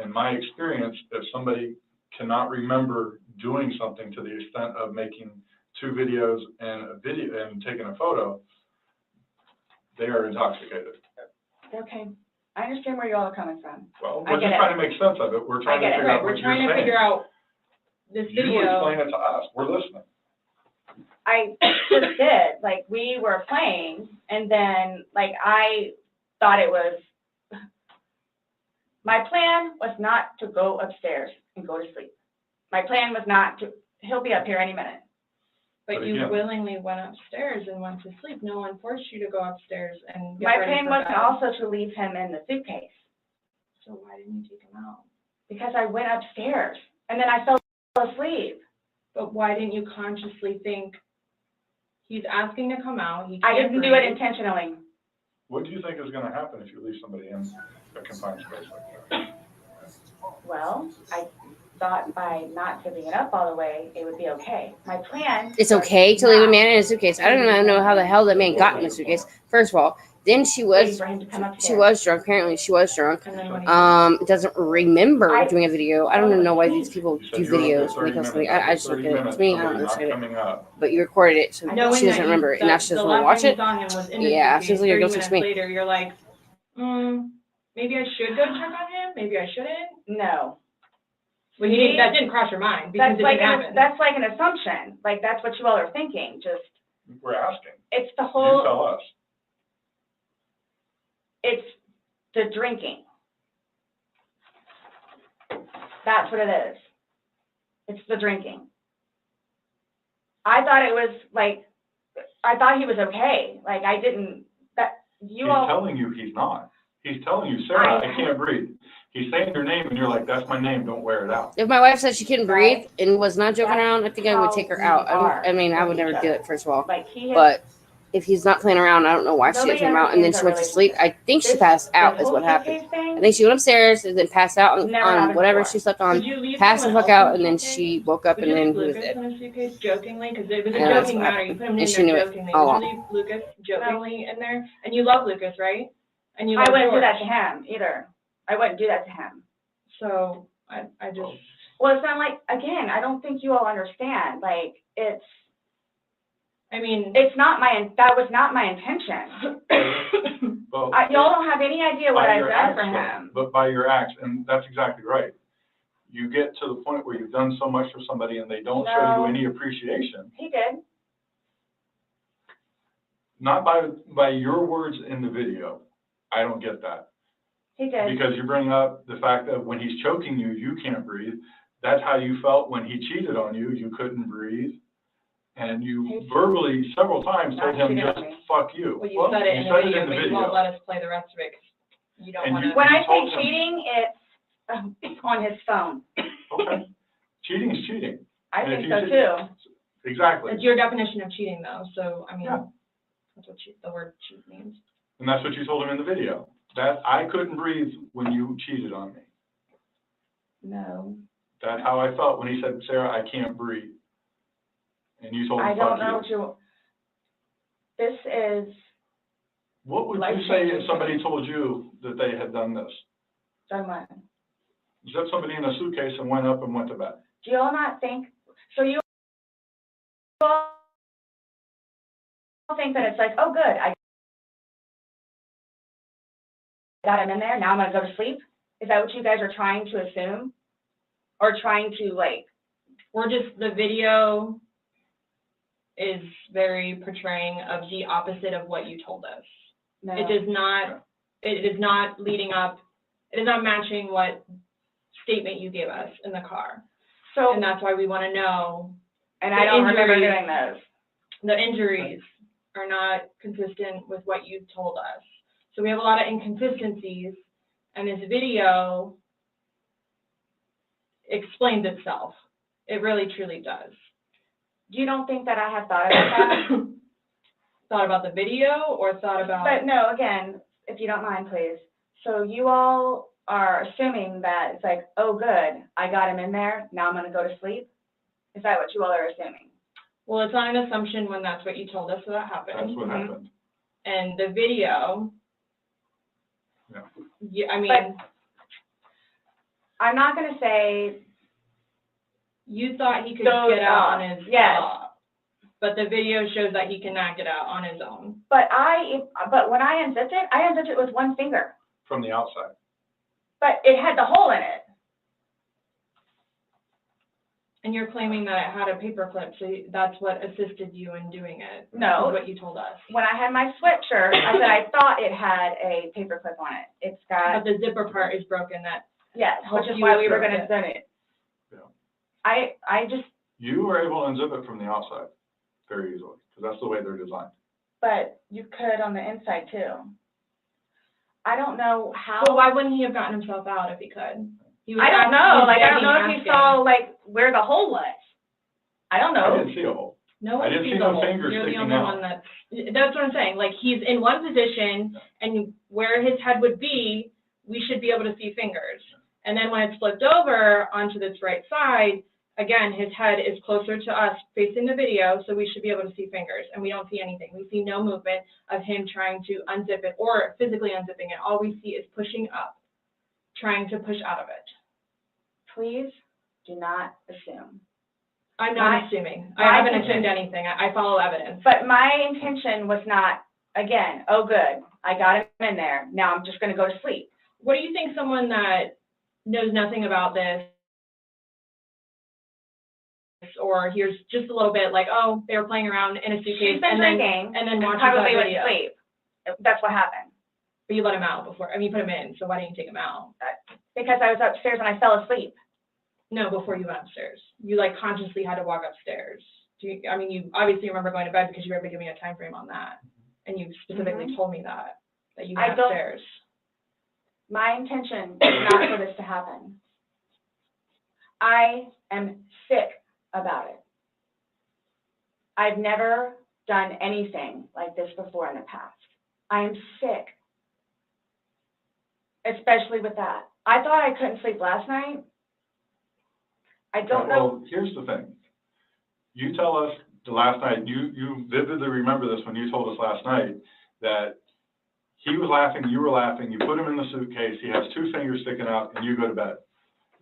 In my experience, if somebody cannot remember doing something to the extent of making 2 videos and taking a photo, they are intoxicated. Okay, I understand where you all are coming from. Well, I we're get just it. trying to make sense of it. We're trying to get it. figure Right, out we're what trying you're to saying. figure out this You video. explain it to us. We're listening. I just did, like, we were playing, and then, like, I thought it was, My plan was not to go upstairs and go to sleep. My plan was not to, he'll be up here any minute. But you again- willingly went upstairs and went to sleep. No one forced you to go upstairs and get My ready plan for was bed. also to leave him in the suitcase, So why didn't you take him out? because I went upstairs and then I fell asleep. But why didn't you consciously think, he's asking to come out, he I can't didn't do it breathe. intentionally. What do you think is gonna happen if you leave somebody in a confined space like that? Well, I thought by not giving it up all the way, it would be okay. My plan. It's was okay to leave a not man in a suitcase. I don't even know how the hell that man got in the suitcase. First of all, then she waiting was for him to come upstairs. she was drunk. Apparently, she was drunk. And then what do you Doesn't remember I- doing a video. I don't even know why these people You do said you were up videos there when they 30 post something. minutes. I just look at it. To me, I don't Somebody not understand it. coming up. But you recorded it, so Knowing she doesn't that remember it, and now she doesn't want to watch it. The last time you saw him was in the Yeah, suitcase. she's like, 30 go minutes text me. later, you're like, maybe I should go check on him. Maybe I shouldn't. No. Well, that didn't cross your mind because That's it like didn't happen. that's like an assumption. Like that's what you all are thinking. Just We're asking. it's the You whole. tell us. It's the drinking. That's what it is. It's the drinking. I thought it was like, I thought he was okay. Like I didn't. That you He's all. telling you he's not. He's telling you, Sarah, I- I can't breathe. He's saying your name and you're like, that's my name, don't wear it out. If my wife said she couldn't breathe and was not joking That's around, I think I would take her how out. we are I mean, I with would never each do other. it, first of all. Like he has. But if he's not playing around, I don't know why she Nobody took him out, and then understands she went our to sleep. I think she this- passed out, this is whole what happened. suitcase thing, I think she went upstairs and then passed out on Never happened whatever before. she slept Would on, you leave passed the someone fuck else out, in and the then suitcase? she woke up, Would and you then leave he was Lucas dead. in a suitcase jokingly? Because it was a Yeah, that's joking what matter. happened. You put him in And she there knew it jokingly. all Would along. you leave Lucas jokingly in there? And you love Lucas, right? And you I love wouldn't do George. that to him either. I wouldn't do that to him. So I just. Well, it's not like, again, I don't think you all understand. Like it's not that was not my intention. Well, Y'all don't have any idea what by I've your done acts, for though. him. But by your acts, and that's exactly right. You get to the point where you've done so much for somebody and they don't show No. you any appreciation, He did. not by your words in the video. I don't get that. He did. Because you bring up the fact that when he's choking you, you can't breathe. That's how you felt when he cheated on you. You couldn't breathe. And you He's verbally several times told not him cheating just on me. fuck you. Well, you said it in the you video, but you won't let us play the rest of it 'cause you don't And want you- to. When I told say him. cheating, it's on his phone. Okay. Cheating is cheating. I And if think you so cheat- too. Exactly. It's your definition of cheating, though. So I mean, Yeah. that's what the word cheat means. And that's what you told him in the video. That I couldn't breathe when you cheated on me. No, That's how I felt when he said, Sarah, I can't breathe. And you told I him, don't fuck know what you. you. This is What would you life say changing. if somebody told you that they had done this? done what? Set somebody in a suitcase and went up and went to bed. Do you all not think? So you all think that it's like, oh, good, I got him in there. Now I'm gonna go to sleep. Is that what you guys are trying to assume, or trying to like? We're just, the video is very portraying of the opposite of what you told us. No. It is not leading up, it is not matching what statement you gave us in the car. So, And that's why we want to know, and the I don't remember injuries- doing those. the injuries are not consistent with what you told us. So we have a lot of inconsistencies, and this video explains itself. It really, truly does. You don't think that I have thought about that? Thought about the video or thought about? But no, again, if you don't mind, please. So you all are assuming that it's like, oh, good, I got him in there, now I'm gonna go to sleep? Is that what you all are assuming? Well, it's not an assumption when that's what you told us that happened. That's what happened. And the video. Yeah. Yeah, I mean, But I'm not gonna say, you thought he could Those get out are- on his yes. but the video shows that he can not get out on his own. but when I unzipped it with one finger, From the outside. but it had the hole in it. And you're claiming that it had a paperclip, so that's what assisted you in doing it. No. Is what you told us. When I had my sweatshirt, I said I thought it had a paperclip on it. It's got, But the zipper part is broken. That yes, which is you why we were with gonna it. send it. Yeah. I just, You were able to unzip it from the outside very easily, because that's the way they're designed. but you could on the inside too. I don't know how. Well, why wouldn't he have gotten himself out if he could? He was I don't asking- know, he was like, I don't begging, know if you asking. saw, like, where the hole was. I don't I know. didn't see a hole. No I one didn't sees see the no hole. fingers You're the sticking only out. one that's what I'm saying. Like, he's in one position, and where his head would be, we should be able to see fingers. And then when it's flipped over onto this right side, again, his head is closer to us facing the video, so we should be able to see fingers, and we don't see anything. We see no movement of him trying to unzip it or physically unzipping it. All we see is pushing up, trying to push out of it. Please do not assume. I'm not My- assuming. my I haven't intention- assumed anything. I follow evidence. But my intention was not, again, oh, good, I got him in there, now I'm just gonna go to sleep. What do you think someone that knows nothing about this or hears just a little bit like, oh, they were playing around in a She's suitcase been and then drinking, and watches that probably went to video? sleep. That's what happened. But you let him out before, I mean, you put him in, so why didn't you take him out? Because I was upstairs and I fell asleep. No, before you went upstairs. You like consciously had to walk upstairs. I mean, you obviously remember going to bed because you were able to give me a time frame on that. And you specifically told me that you went upstairs. My intention is not for this to happen. I am sick about it. I've never done anything like this before in the past. I am sick, especially with that. I thought I couldn't sleep last night. I don't know. Well, here's the thing. You tell us the last night, you vividly remember this when you told us last night, that he was laughing, you were laughing, you put him in the suitcase, he has two fingers sticking out, and you go to bed.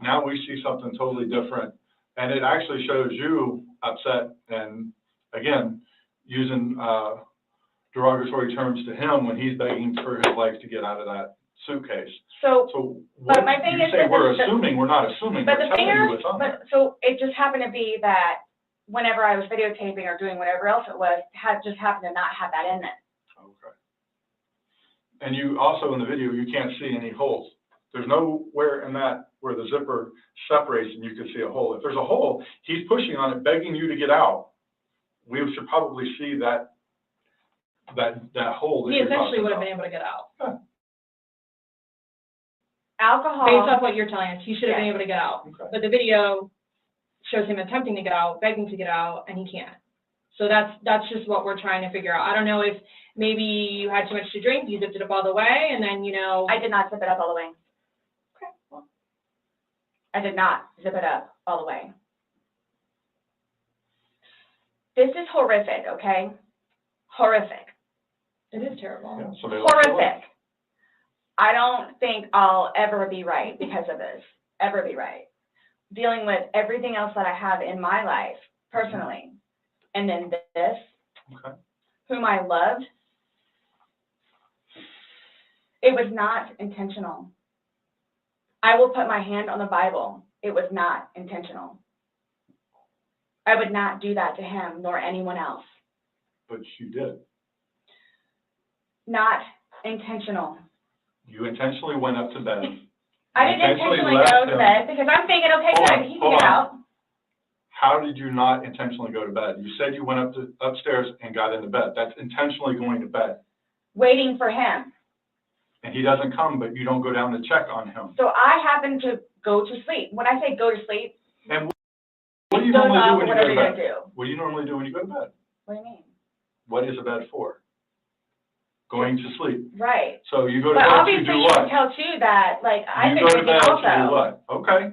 Now we see something totally different, and it actually shows you upset and, again, using derogatory terms to him when he's begging for his life to get out of that suitcase. So what but my thing you is say that we're the- assuming, we're not assuming, but we're the telling finger, you what's on there. but, so it just happened to be that whenever I was videotaping or doing whatever else it was, just happened to not have that in it. Okay. And you also, in the video, you can't see any holes. There's nowhere in that where the zipper separates and you can see a hole. If there's a hole, he's pushing on it, begging you to get out. We should probably see that hole that He you're essentially talking would have about. been able to get out. Huh. Alcohol. Based off what you're telling us, he should have been Yeah. able to get out. Okay. But the video shows him attempting to get out, begging to get out, and he can't. So that's just what we're trying to figure out. I don't know if maybe you had too much to drink, you zipped it up all the way, and then, I did not zip it up all the way. Okay, well. I did not zip it up all the way. This is horrific, okay? Horrific. It is terrible. Yeah, so they look Horrific. I don't think I'll ever be right because of this. Ever be right. Dealing with everything else that I have in my life, personally. And then this, Okay. whom I loved. It was not intentional. I will put my hand on the Bible. It was not intentional. I would not do that to him nor anyone else. But you did. Not intentional. You intentionally went up to bed. I didn't intentionally left go to him. bed because I'm thinking, okay, Hold good, on, he can hold get on. out. How did you not intentionally go to bed? You said you went upstairs and got into bed. That's intentionally going to bed. Waiting for him. And he doesn't come, but you don't go down to check on him. So I happen to go to sleep. When I say go to sleep, And what do you doze normally do off or when you go whatever to you're gonna bed? do. What do you normally do when you go to bed? What do you mean? What is a bed for? Going to sleep. Right. So you go to But bed to obviously do you what? can tell too that, like, I've You been go to drinking bed to do also. what? Okay.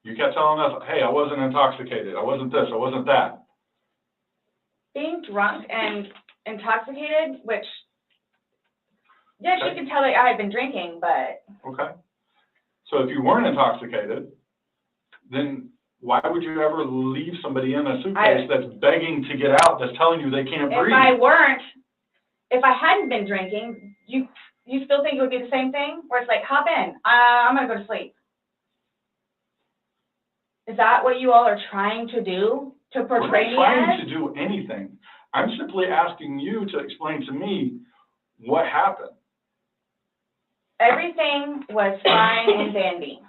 You kept telling us, hey, I wasn't intoxicated. I wasn't this, I wasn't that. Being drunk and intoxicated, which, yes, Okay. you can tell that I had been drinking, but Okay. So if you weren't intoxicated, then why would you ever leave somebody in a suitcase that's begging to get out, that's telling you they can't breathe? if I hadn't been drinking, you still think it would be the same thing? Where it's like, hop in, I'm gonna go to sleep. Is that what you all are trying to do? To portray me We're not trying as? to do anything. I'm simply asking you to explain to me what happened. Everything was fine and dandy.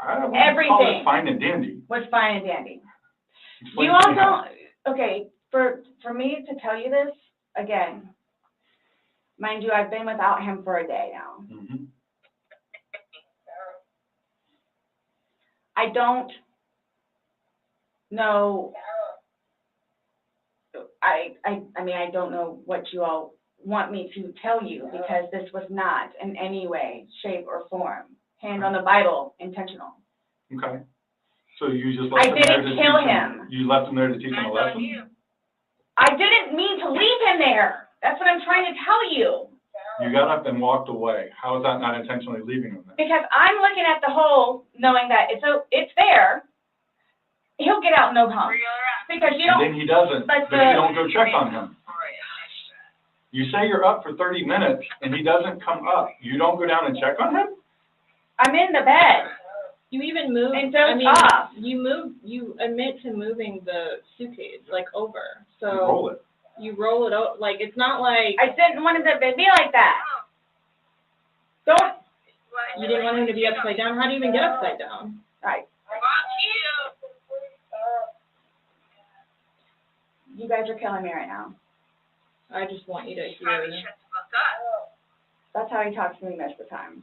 I don't want to call it fine and dandy. Was fine and dandy. Explain You to all me how. don't, okay, for me to tell you this, again, mind you, I've been without him for a day now. Mhm. I don't know, I mean, I don't know what you all want me to tell you, because this was not in any way, shape, or form, hand on the Bible, intentional. Okay. So you just left I him there to didn't teach kill him. him. You left him there to teach him a That's on lesson? you. I didn't mean to leave him there. That's what I'm trying to tell you. You got up and walked away. How is that not intentionally leaving him there? Because I'm looking at the hole, knowing that it's there. He'll get out no problem. Reel her out. Because you And don't, then he doesn't, but but you don't go check on him. All right, I understand. You say you're up for 30 minutes and he doesn't come up. You don't go down and check on him? I'm in the bed. You even moved, And I dozed mean, off. you admit to moving the suitcase, like, over, so. You roll it. You roll it out, like, it's not like, I didn't want him to be like that. Don't, What? you didn't want him to be upside down, how do you even get upside down? right, Fuck you. you guys are killing me right now. I just want you to Probably hear. shut the fuck up. That's how he talks to me most of the time.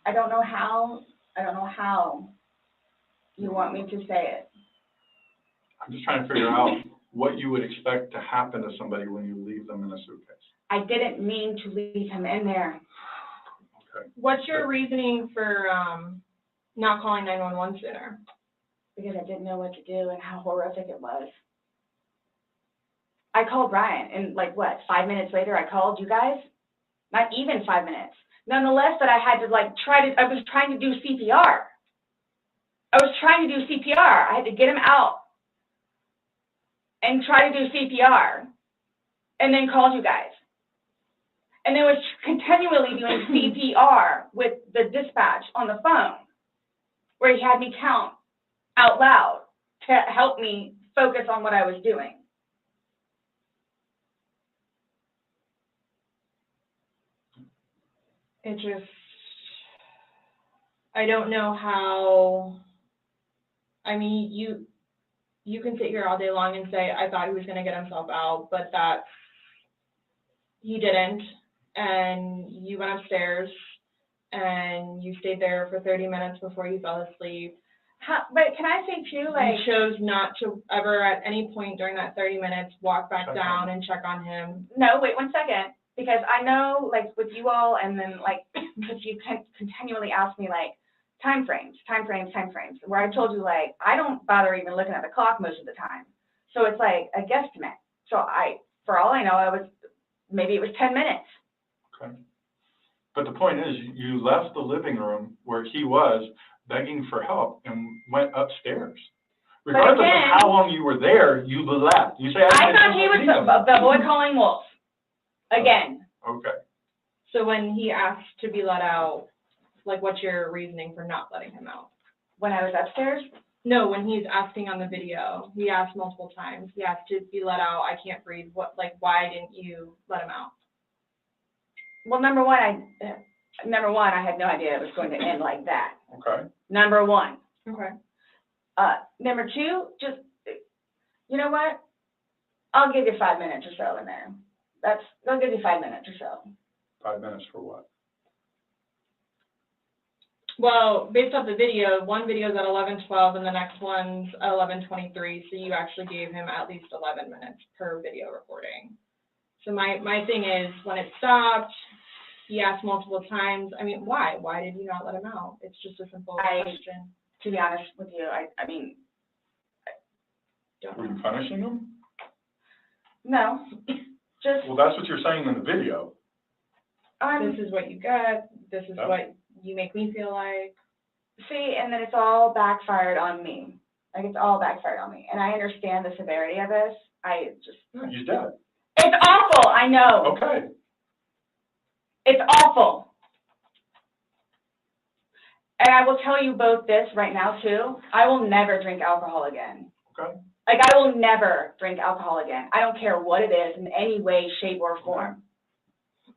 I don't know how you want me to say it. I'm just trying to figure out what you would expect to happen to somebody when you leave them in a suitcase. I didn't mean to leave him in there. Okay. What's your reasoning for, not calling 911 sooner? Because I didn't know what to do and how horrific it was. I called Ryan, and like, what, 5 minutes later I called you guys? Not even 5 minutes. Nonetheless, that I had to I was trying to do CPR. I had to get him out and try to do CPR, and then called you guys. And then was continually doing CPR with the dispatch on the phone, where he had me count out loud to help me focus on what I was doing. It just, I don't know how, I mean, you can sit here all day long and say, I thought he was gonna get himself out, but that, he didn't, and you went upstairs, and you stayed there for 30 minutes before you fell asleep. But can I say too, You chose not to ever at any point during that 30 minutes walk back Check down on and check on him. no, wait 1 second, because I know, like, with you all, and then, like, because you continually ask me, like, time frames, where I told you, like, I don't bother even looking at the clock most of the time. So it's like a guesstimate. So for all I know, maybe it was 10 minutes. Okay. But the point is, you left the living room where he was begging for help and went upstairs. Regardless again, of how long you were there, you left. You say, I thought he was the boy calling wolf. Again. Okay. So when he asked to be let out, like, what's your reasoning for not letting him out? When I was upstairs, No, when he's asking on the video, he asked multiple times. He asked to be let out. I can't breathe. Why didn't you let him out? well, number one, I had no idea it was going to end like that. Okay. Number one. Okay. Number two, just, you know what? I'll give you 5 minutes or so in there. I'll give you 5 minutes or so. 5 minutes for what? Well, based off the video, one video is at 11:12 and the next one's at 11:23. So you actually gave him at least 11 minutes per video recording. So my thing is, when it stopped, he asked multiple times. I mean, why? Why did you not let him out? It's just a simple question. To be honest with you, I mean, Don't Were know. you punishing him? no, just, Well, that's what you're saying in the video. This is what you got. This is Yep. what you make me feel like. see, and then it's all backfired on me. Like, it's all backfired on me. And I understand the severity of this. You did. It's awful, I know. Okay. It's awful. And I will tell you both this right now too. I will never drink alcohol again. Okay. Like, I will never drink alcohol again. I don't care what it is in any way, shape, or form.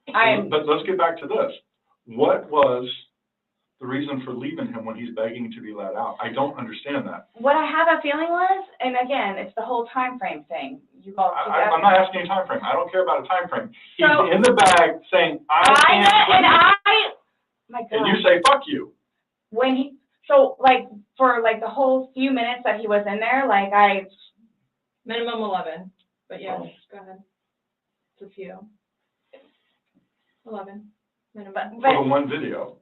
But let's get back to this. What was the reason for leaving him when he's begging to be let out? I don't understand that. What I have a feeling was, and again, it's the whole time frame thing. You all keep I'm asking. not asking a time frame. I don't care about a time frame. He's So- in the bag saying, I can't My God. and you say, fuck you. When he, so like, for like the whole few minutes that he was in there, like Minimum 11, but yes, go ahead. It's a few. 11, minimum. For the one video.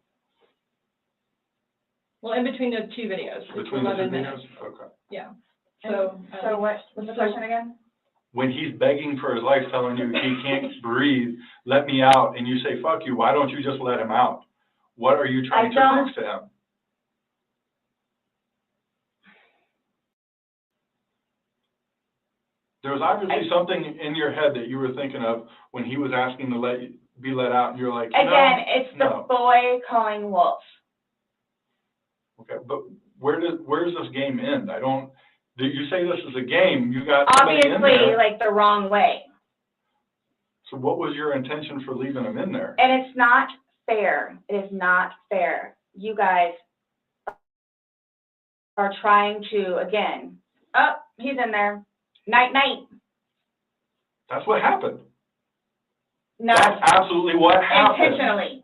Well, in between the two videos, it's Between the 11 two minutes. videos? Okay. Yeah. So what was the question again? When he's begging for his life, telling you he can't breathe, let me out, and you say, fuck you, why don't you just let him out? What are you trying to prove to him? There was obviously something in your head that you were thinking of when he was asking to be let out, and you're like, no, Again, it's the no. boy calling wolf. Okay, but where does this game end? You say this is a game, you got somebody in Obviously, there. like the wrong way. So what was your intention for leaving him in there? And it's not fair. It is not fair. You guys are trying to, again, oh, he's in there. Night, night. That's what happened. No, That's absolutely what happened. intentionally.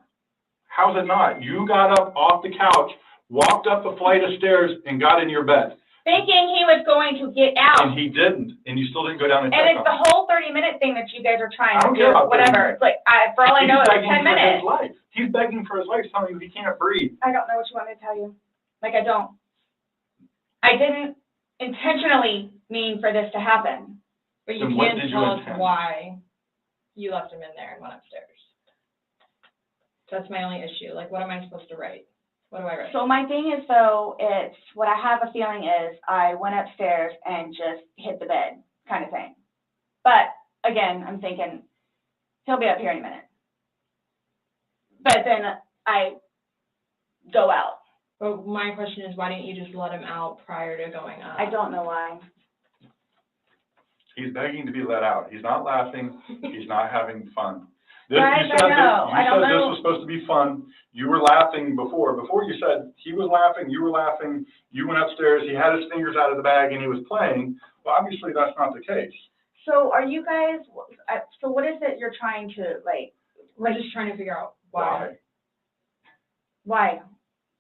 How's it not? You got up off the couch, walked up a flight of stairs, and got in your bed. Thinking he was going to get out. And he didn't, and you still didn't go down and And check it's on the him. whole 30-minute thing that you guys are trying I don't to care do, about 30 whatever. minutes. It's like, for all I know, it's like 10 He's begging for minutes. his life. He's begging for his life, telling you he can't breathe. I don't know what you want me to tell you. Like, I don't. I didn't intentionally mean for this to happen. But you Then what can't did you tell us intend? why you left him in there and went upstairs. That's my only issue. Like, what am I supposed to write? What do I write? So my thing is, though, it's, what I have a feeling is I went upstairs and just hit the bed kind of thing. But, again, I'm thinking, he'll be up here in a minute. But then I go out. But my question is, why didn't you just let him out prior to going up? I don't know why. He's begging to be let out. He's not laughing. He's not having fun. This, Guys, you said, I know. I don't this know. was supposed to be fun. You were laughing before. Before you said he was laughing, you were laughing. You went upstairs. He had his fingers out of the bag and he was playing. Well, obviously that's not the case. So are you guys, so what is it you're trying to, like, We're just trying to figure out why. why?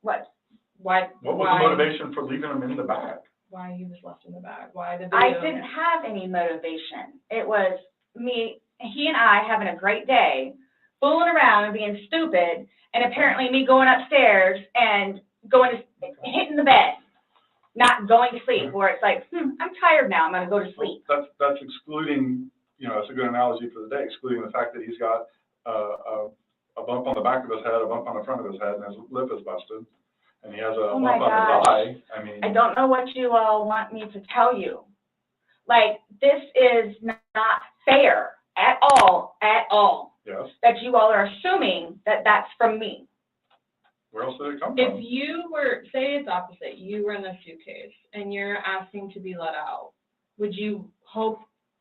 What? Why? What was the motivation for leaving him in the bag? Why he was left in the bag? Why the video? I didn't have any motivation. It was me, he and I having a great day, fooling around and being stupid, and apparently me going upstairs and hitting the bed, not going to sleep, where it's like, I'm tired now, I'm gonna go to sleep. That's excluding, it's a good analogy for the day, excluding the fact that he's got a bump on the back of his head, a bump on the front of his head, and his lip is busted, and he has a Oh bump my on his gosh. eye. I mean, I don't know what you all want me to tell you. Like, this is not fair at all, yes. that you all are assuming that that's from me. Where else did it come If from? you were, say it's opposite, you were in the suitcase and you're asking to be let out, would you hope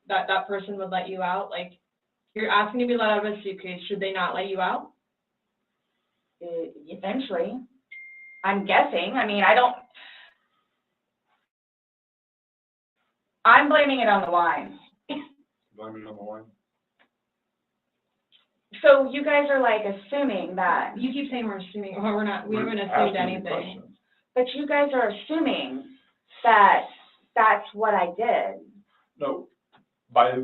that that person would let you out? Like, you're asking to be let out of a suitcase, should they not let you out? Eventually, I'm guessing. I mean, I'm blaming it on the wine. Blaming on the wine. So you guys are like assuming that, You keep saying we're assuming, well, we're not, we We're haven't asking assumed you anything. questions. but you guys are assuming that that's what I did. No, by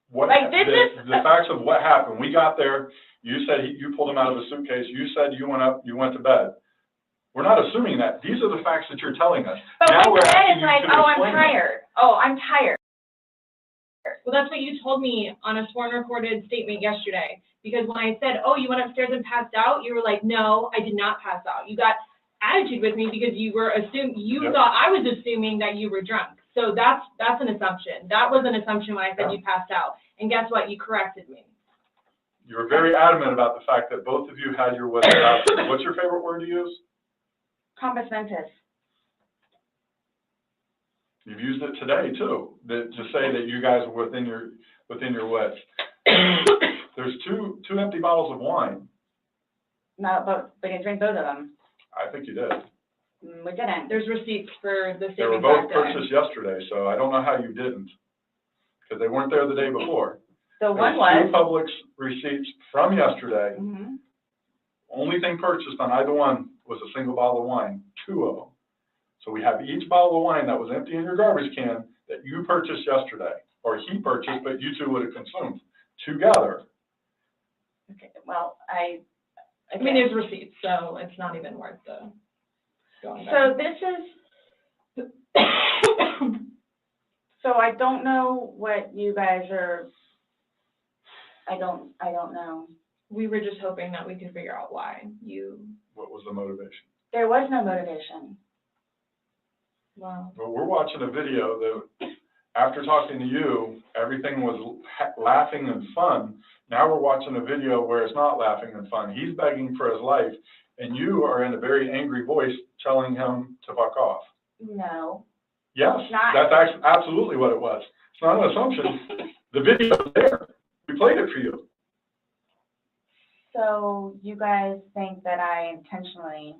what, Like, this is the facts of what happened. We got there, you said you pulled him out of a suitcase, you said you went to bed. We're not assuming that. These are the facts that you're telling us. But Now when we're you asking said it's like, you to oh, I'm explain it. tired. Oh, I'm tired. Well, that's what you told me on a sworn recorded statement yesterday. Because when I said, oh, you went upstairs and passed out, you were like, no, I did not pass out. You got attitude with me because you were you Yep. thought I was assuming that you were drunk. So that's an assumption. That was an assumption when I said Yeah. you passed out. And guess what? You corrected me. You were very adamant about the fact that both of you had your whips out there. What's your favorite word to use? Compass mentis. You've used it today too, to say that you guys were within your whips. There's two empty bottles of wine. No, but we didn't drink both of them. I think you did. We didn't. There's receipts for the They were savings both back then. purchased yesterday, so I don't know how you didn't, because they weren't there the day before. The There's one was. two Publix receipts from yesterday. Mhm. Only thing purchased on either one was a single bottle of wine, 2 of them. So we have each bottle of wine that was empty in your garbage can that you purchased yesterday, or he purchased, but you two would have consumed together. Okay, well, I mean, there's receipts, so it's not even worth the going back. so this is, so I don't know what you guys are, I don't know. We were just hoping that we could figure out why you, What was the motivation? There was no motivation. well, But we're watching a video that, after talking to you, everything was laughing and fun. Now we're watching a video where it's not laughing and fun. He's begging for his life, and you are in a very angry voice telling him to fuck off. No. Yes, It's not. that's absolutely what it was. It's not an assumption. The video's there. We played it for you. So you guys think that I intentionally,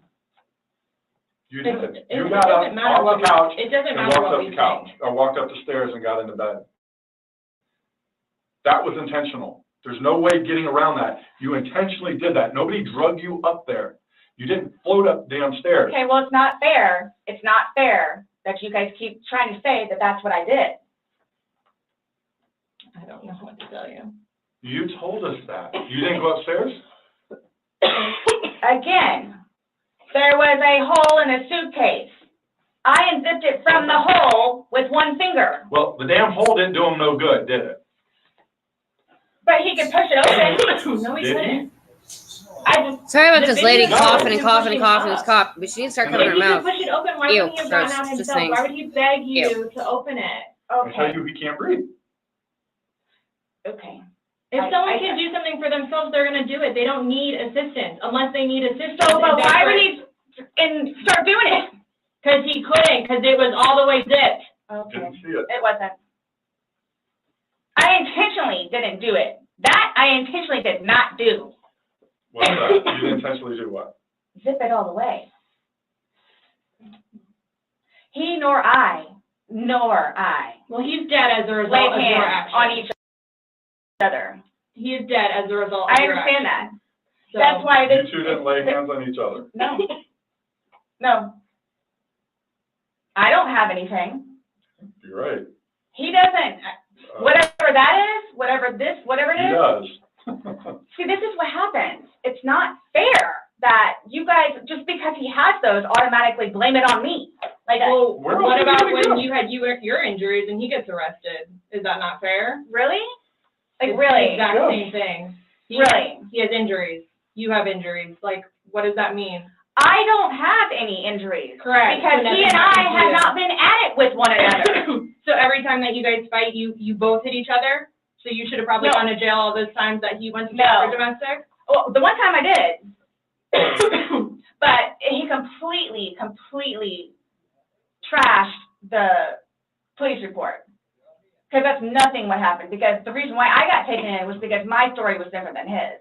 You did. it You got up doesn't matter off what the couch it doesn't and matter walked what up we the couch, think. or walked up the stairs and got into bed. That was intentional. There's no way getting around that. You intentionally did that. Nobody drug you up there. You didn't float up damn stairs. okay, well, it's not fair. It's not fair that you guys keep trying to say that that's what I did. I don't know what to tell you. You told us that. You didn't go upstairs? Again, there was a hole in a suitcase. I unzipped it from the hole with one finger. Well, the damn hole didn't do him no good, did it? But he could push it open. No, we Did he? couldn't. I just, Sorry about The this lady video coughing and is coughing and pushing coughing and up. coughing, but she needs to start And covering If her he mouth. could push it open, why Ew, wouldn't he have gotten gross. out Just himself? saying. Why would he beg you Ew. to open it? I tell okay, you, he can't breathe. okay. If I- someone I- can do something for themselves, they're gonna do it. They don't need assistance unless they need assistance. So, but why would he start doing it? Because he couldn't, because it was all the way zipped. Okay, Didn't see it. it wasn't. I intentionally didn't do it. That I intentionally did not do. What's that? You didn't intentionally do what? Zip it all the way. He nor I. Well, he's dead as a result Laid of your hands action. on each other. He is dead as a result of I your understand that. action. So, That's why You this. two didn't lay hands on each other. No. No. I don't have anything. You're right. He doesn't. Whatever that is, whatever it He is. does. See, this is what happens. It's not fair that you guys, just because he has those, automatically blame it on me. Like, well, We're what okay about with when it. you had your injuries and he gets arrested? Is that not fair? really? Like, It's really? the exact Yeah. same thing. Really? He has injuries. You have injuries. Like, what does that mean? I don't have any injuries. Correct. Because So he nothing and I happened to have you. not been at it with one another. So every time that you guys fight, you both hit each other? So you should have probably No. gone to jail all those times that he went to jail No. for domestic? Well, the one time I did. But he completely trashed the police report. Because that's nothing what happened. Because the reason why I got taken in was because my story was different than his.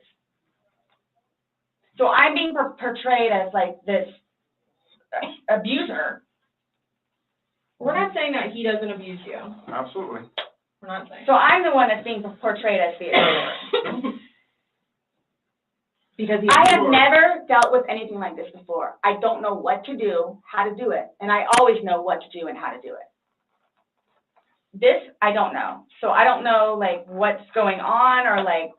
So I'm being portrayed as like this abuser. We're not saying that he doesn't abuse you. Absolutely. We're not saying. So I'm the one that's being portrayed as the abuser. Because I have Sure. never dealt with anything like this before. I don't know what to do, how to do it, and I always know what to do and how to do it. This, I don't know. So I don't know, like, what's going on, or like,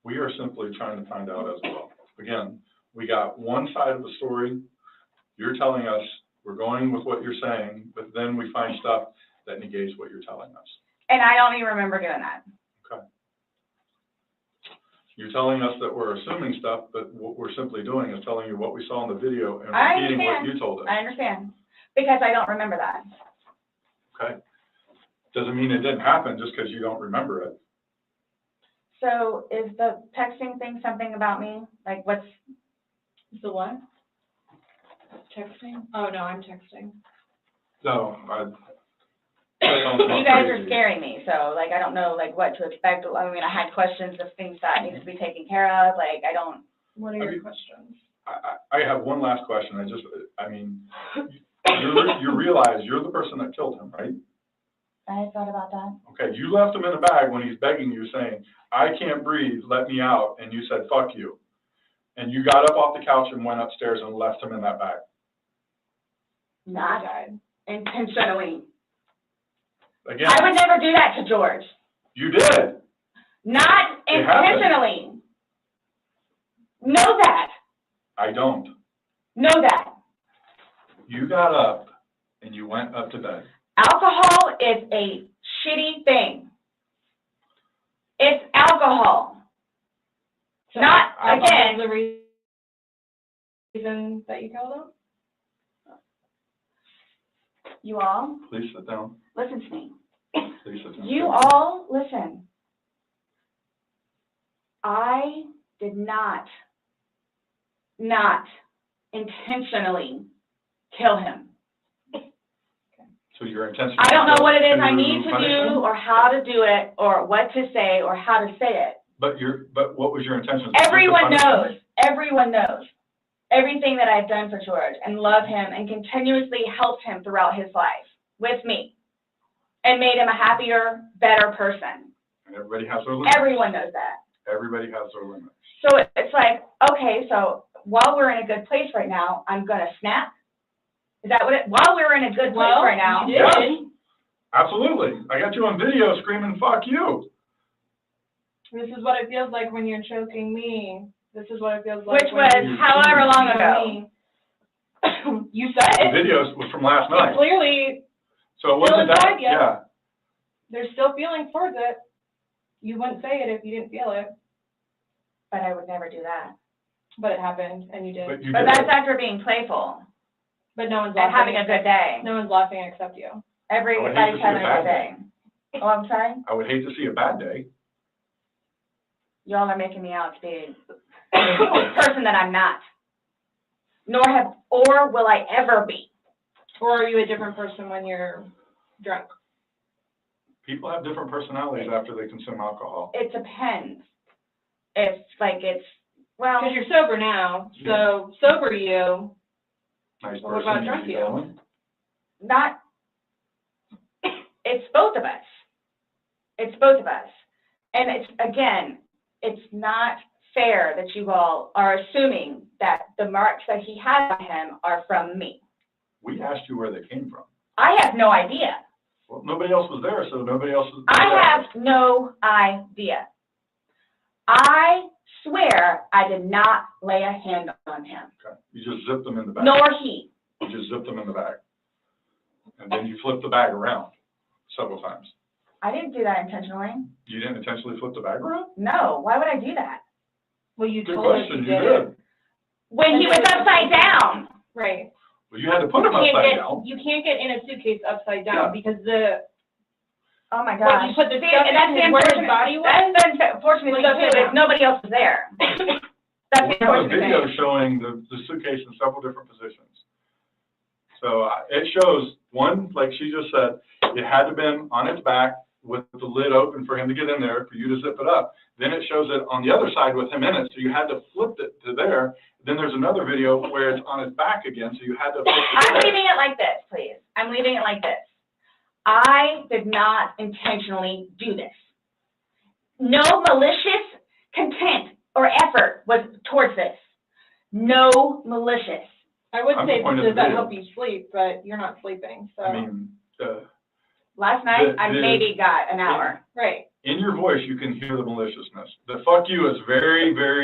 We are simply trying to find out as well. Again, we got one side of the story. You're telling us, we're going with what you're saying, but then we find stuff that negates what you're telling us. and I don't even remember doing that. You're telling us that we're assuming stuff, but what we're simply doing is telling you what we saw in the video and I repeating what understand. you told us. I understand, because I don't remember that. Okay? Doesn't mean it didn't happen just because you don't remember it. So is the texting thing something about me? Like what's, The what? Texting? Oh, no, I'm texting. No, you guys are scaring me, so like I don't know like what to expect. I mean, I had questions of things that needs to be taken care of, like I don't. What are your questions? I have one last question. You realize you're the person that killed him, right? I thought about that. Okay, you left him in a bag when he's begging you, saying, I can't breathe, let me out, and you said, fuck you. And you got up off the couch and went upstairs and left him in that bag. Not intentionally. Again, I would never do that to George. you did. Not It happened. intentionally. Know that. I don't. Know that. You got up and you went up to bed. Alcohol is a shitty thing. It's alcohol. So Not, again. The reason that you killed him? You all, Please sit down. listen to me. Please sit down. You all, listen. I did not intentionally kill him. So your intention. I don't know what it is I need to punish do him? or how to do it or what to say or how to say it. But what was your intention? Everyone knows. Everyone knows everything that I've done for George and love him and continuously helped him throughout his life with me and made him a happier, better person. And everybody has their limits. Everyone knows that. Everybody has their limits. So it's like, okay, so while we're in a good place right now, I'm going to snap. Is that what while we're in a good place right now? You did. Yes, absolutely. I got you on video screaming, fuck you. This is what it feels like when you're choking me. This is what it feels like. Which was however long ago. You said The it. video was from last night. Clearly, So it wasn't Still that, inside yet. yeah. there's still feelings towards it. You wouldn't say it if you didn't feel it, But I would never do that. but it happened, and you did. But you But did. that's after being playful But no one's and laughing. having a good day. No one's laughing except you. Everybody's I would hate to see a having a bad good day. Oh, I'm sorry? I would hate to see a bad day. Y'all are making me out to be a person that I'm not. Or will I ever be. Or are you a different person when you're drunk? People have different personalities after they consume alcohol. It depends. Well, Because you're sober now, so sober you. Nice Well, what person, about drunk easy you? going. not, it's both of us. It's both of us. And it's not fair that you all are assuming that the marks that he had on him are from me. We asked you where they came from. I have no idea. Well, nobody else was there, so nobody else was. I have no idea. I swear I did not lay a hand on him, Okay. You just zipped them in the bag. nor he. You just zipped them in the bag. And then you flipped the bag around several times. I didn't do that intentionally. You didn't intentionally flip the bag around? No, why would I do that? Well, you Good told us question, you you did. did. When he was upside down. Right. Well, you had to put them upside down. You can't get in a suitcase upside down Yeah. because Oh my what gosh. you put the See, stuff and that's in the is where his unfortunate- body was. That's the unfortunate thing Was too, upside is down. nobody else was there. That's the We have a unfortunate video thing. showing the suitcase in several different positions. So it shows, one, like she just said, it had to have been on its back with the lid open for him to get in there, for you to zip it up. Then it shows it on the other side with him in it, so you had to flip it to there. Then there's another video where it's on its back again, so you had to flip it I'm to there. leaving it like this, please. I'm leaving it like this. I did not intentionally do this. No malicious content or effort was towards this. No malicious. I would I'm say the point of does the that video. help you sleep, but you're not sleeping, so. I mean, Last night, I The- maybe got an hour. Right. in your voice, you can hear the maliciousness. The fuck you is very, very,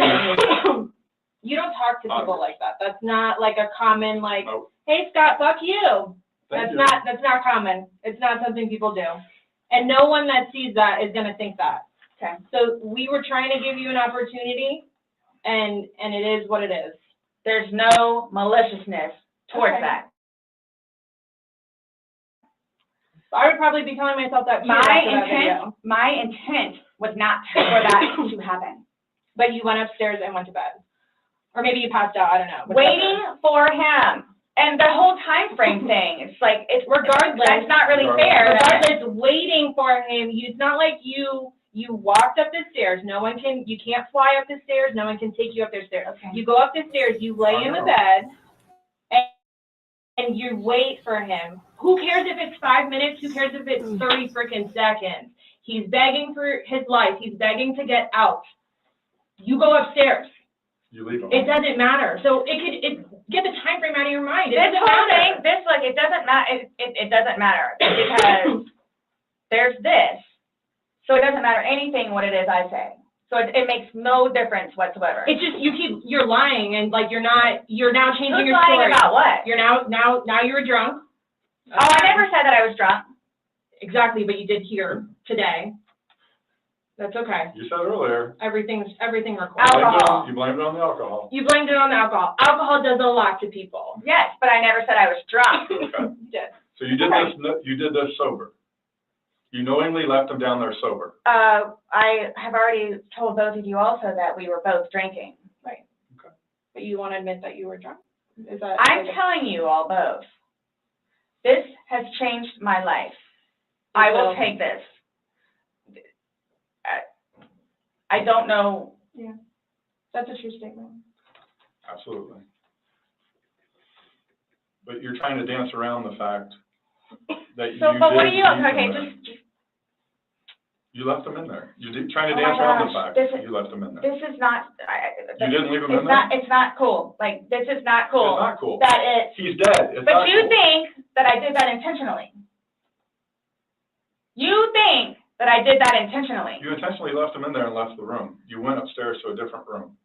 You don't talk to people like that. That's not like a common, like, Nope. hey, Scott, fuck you. thank That's not common. It's not something people do. And no one that sees that is gonna think that. Okay. So we were trying to give you an opportunity, and it is what it is. There's no maliciousness towards Okay. that. So I would probably be telling myself that too after that video. My intent was not for that to happen. But you went upstairs and went to bed. Or maybe you passed out, I don't know. Waiting for him. And the whole time frame thing, it's like, it's Regardless. that's not really fair. Regardless, waiting for him, it's not like you walked up the stairs. You can't fly up the stairs. No one can take you up the stairs. Okay. You go up the stairs, you lay in the bed, and you wait for him. Who cares if it's 5 minutes? Who cares if it's 30 freaking seconds? He's begging for his life. He's begging to get out. You go upstairs. You leave them. It doesn't matter. So get the time frame out of your mind. This whole thing, it doesn't matter, it doesn't matter, because there's this, so it doesn't matter anything what it is I say. So it makes no difference whatsoever. It's just, you're lying, and like, you're now changing Who's your lying story. about what? You're now you were drunk. Oh, I never said that I was drunk. Exactly, but you did here today. That's okay. You said earlier. Everything recorded. Alcohol. You blamed it on the alcohol. You blamed it on the alcohol. Alcohol does a lot to people. Yes, but I never said I was drunk. Okay. You did. So you did this sober. You knowingly left them down there sober. I have already told both of you also that we were both drinking. Right. Okay. But you want to admit that you were drunk? Is that? I'm telling you all both. This has changed my life. I will take this. I don't know. Yeah, that's a true statement. Absolutely. But you're trying to dance around the fact that you But what are you, leave them okay, there. just. You left them in there. Trying to Oh my dance around the gosh, fact that you left them in there. This is not, You didn't leave them in there? it's not cool. Like, this is not cool. It's not cool. That it's. He's dead. It's But not you cool. think that I did that intentionally. You think that I did that intentionally. You intentionally left him in there and left the room. You went upstairs to a different room.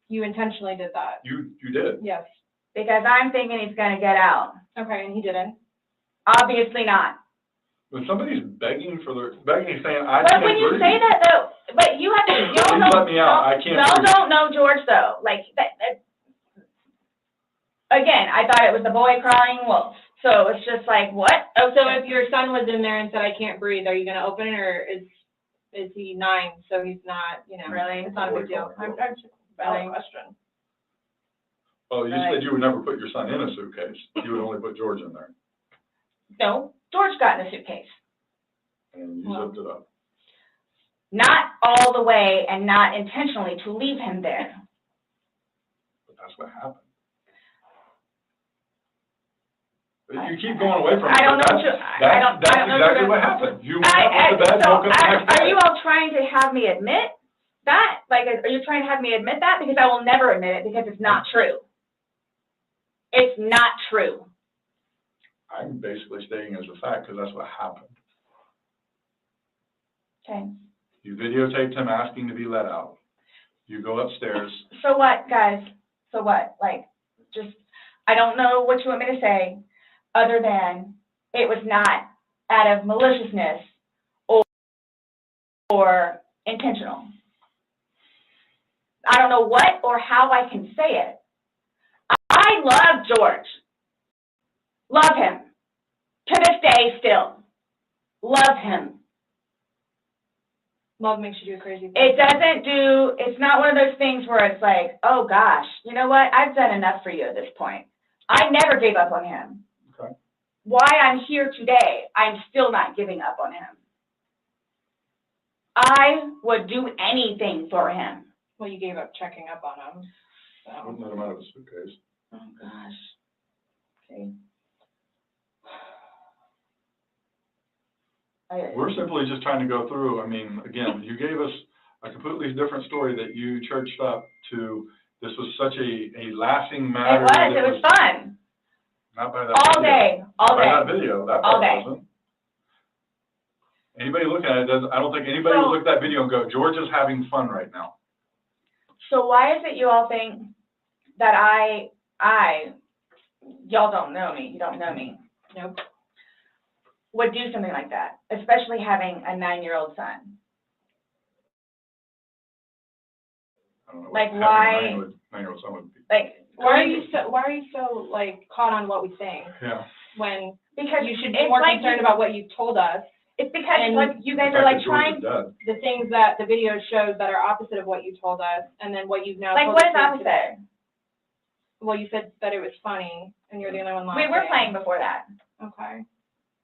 You intentionally did that. You did. Yes. Because I'm thinking he's gonna get out. Okay, and he didn't. Obviously not. When somebody's begging, saying, I But can't when you breathe. say that though, but you have to, y'all Please don't. let me out. I can't Y'all breathe. don't know George though. Like, again, I thought it was the boy crying wolf. So it's just like, what? Oh, so if your son was in there and said, I can't breathe, are you going to open it, or is he 9, so he's not, Really? it's not a big deal? I'm just valid question. Well, you said you would never put your son in a suitcase. You would only put George in there. No, George got in a suitcase. And you zipped it up. Not all the way and not intentionally to leave him there. But that's what happened. But you keep going away from it. I don't know. That's exactly what happened. You went up to bed, woke up the next day. Are you all trying to have me admit that? Like, are you trying to have me admit that? Because I will never admit it because it's not true. It's not true. I'm basically stating as a fact because that's what happened. Okay. You videotaped him asking to be let out. You go upstairs. So what, guys? So what? Like, just, I don't know what you want me to say other than it was not out of maliciousness or intentional. I don't know what or how I can say it. I love George. Love him. To this day still. Love him. Love makes you do crazy things. It's not one of those things where it's like, oh gosh, you know what? I've done enough for you at this point. I never gave up on him. Okay. Why I'm here today, I'm still not giving up on him. I would do anything for him. Well, you gave up checking up on him. I wouldn't let him out of a suitcase. Oh gosh. Okay. We're simply just trying to go through. I mean, again, you gave us a completely different story that you churched up to. This was such a lasting matter. It was fun. Not by that All video. day. Not by that video. That All part day. wasn't. Anybody looking at it doesn't. I don't think anybody would look at that video and go, George is having fun right now. So why is it you all think that y'all don't know me, you don't know me. Nope. Would do something like that, especially having a 9-year-old son. I don't know Like, what why- having a 9-year-old son would be. Like, Why are you so like caught on what we think Yeah. when because you should be it's more like concerned about what you told us? It's because And like you guys The are fact like that George trying, is dead. the things that the video shows that are opposite of what you told us, and then what you've now like told what us is here opposite? today. Well, you said that it was funny, and you're the only one laughing. We were playing before that. Okay.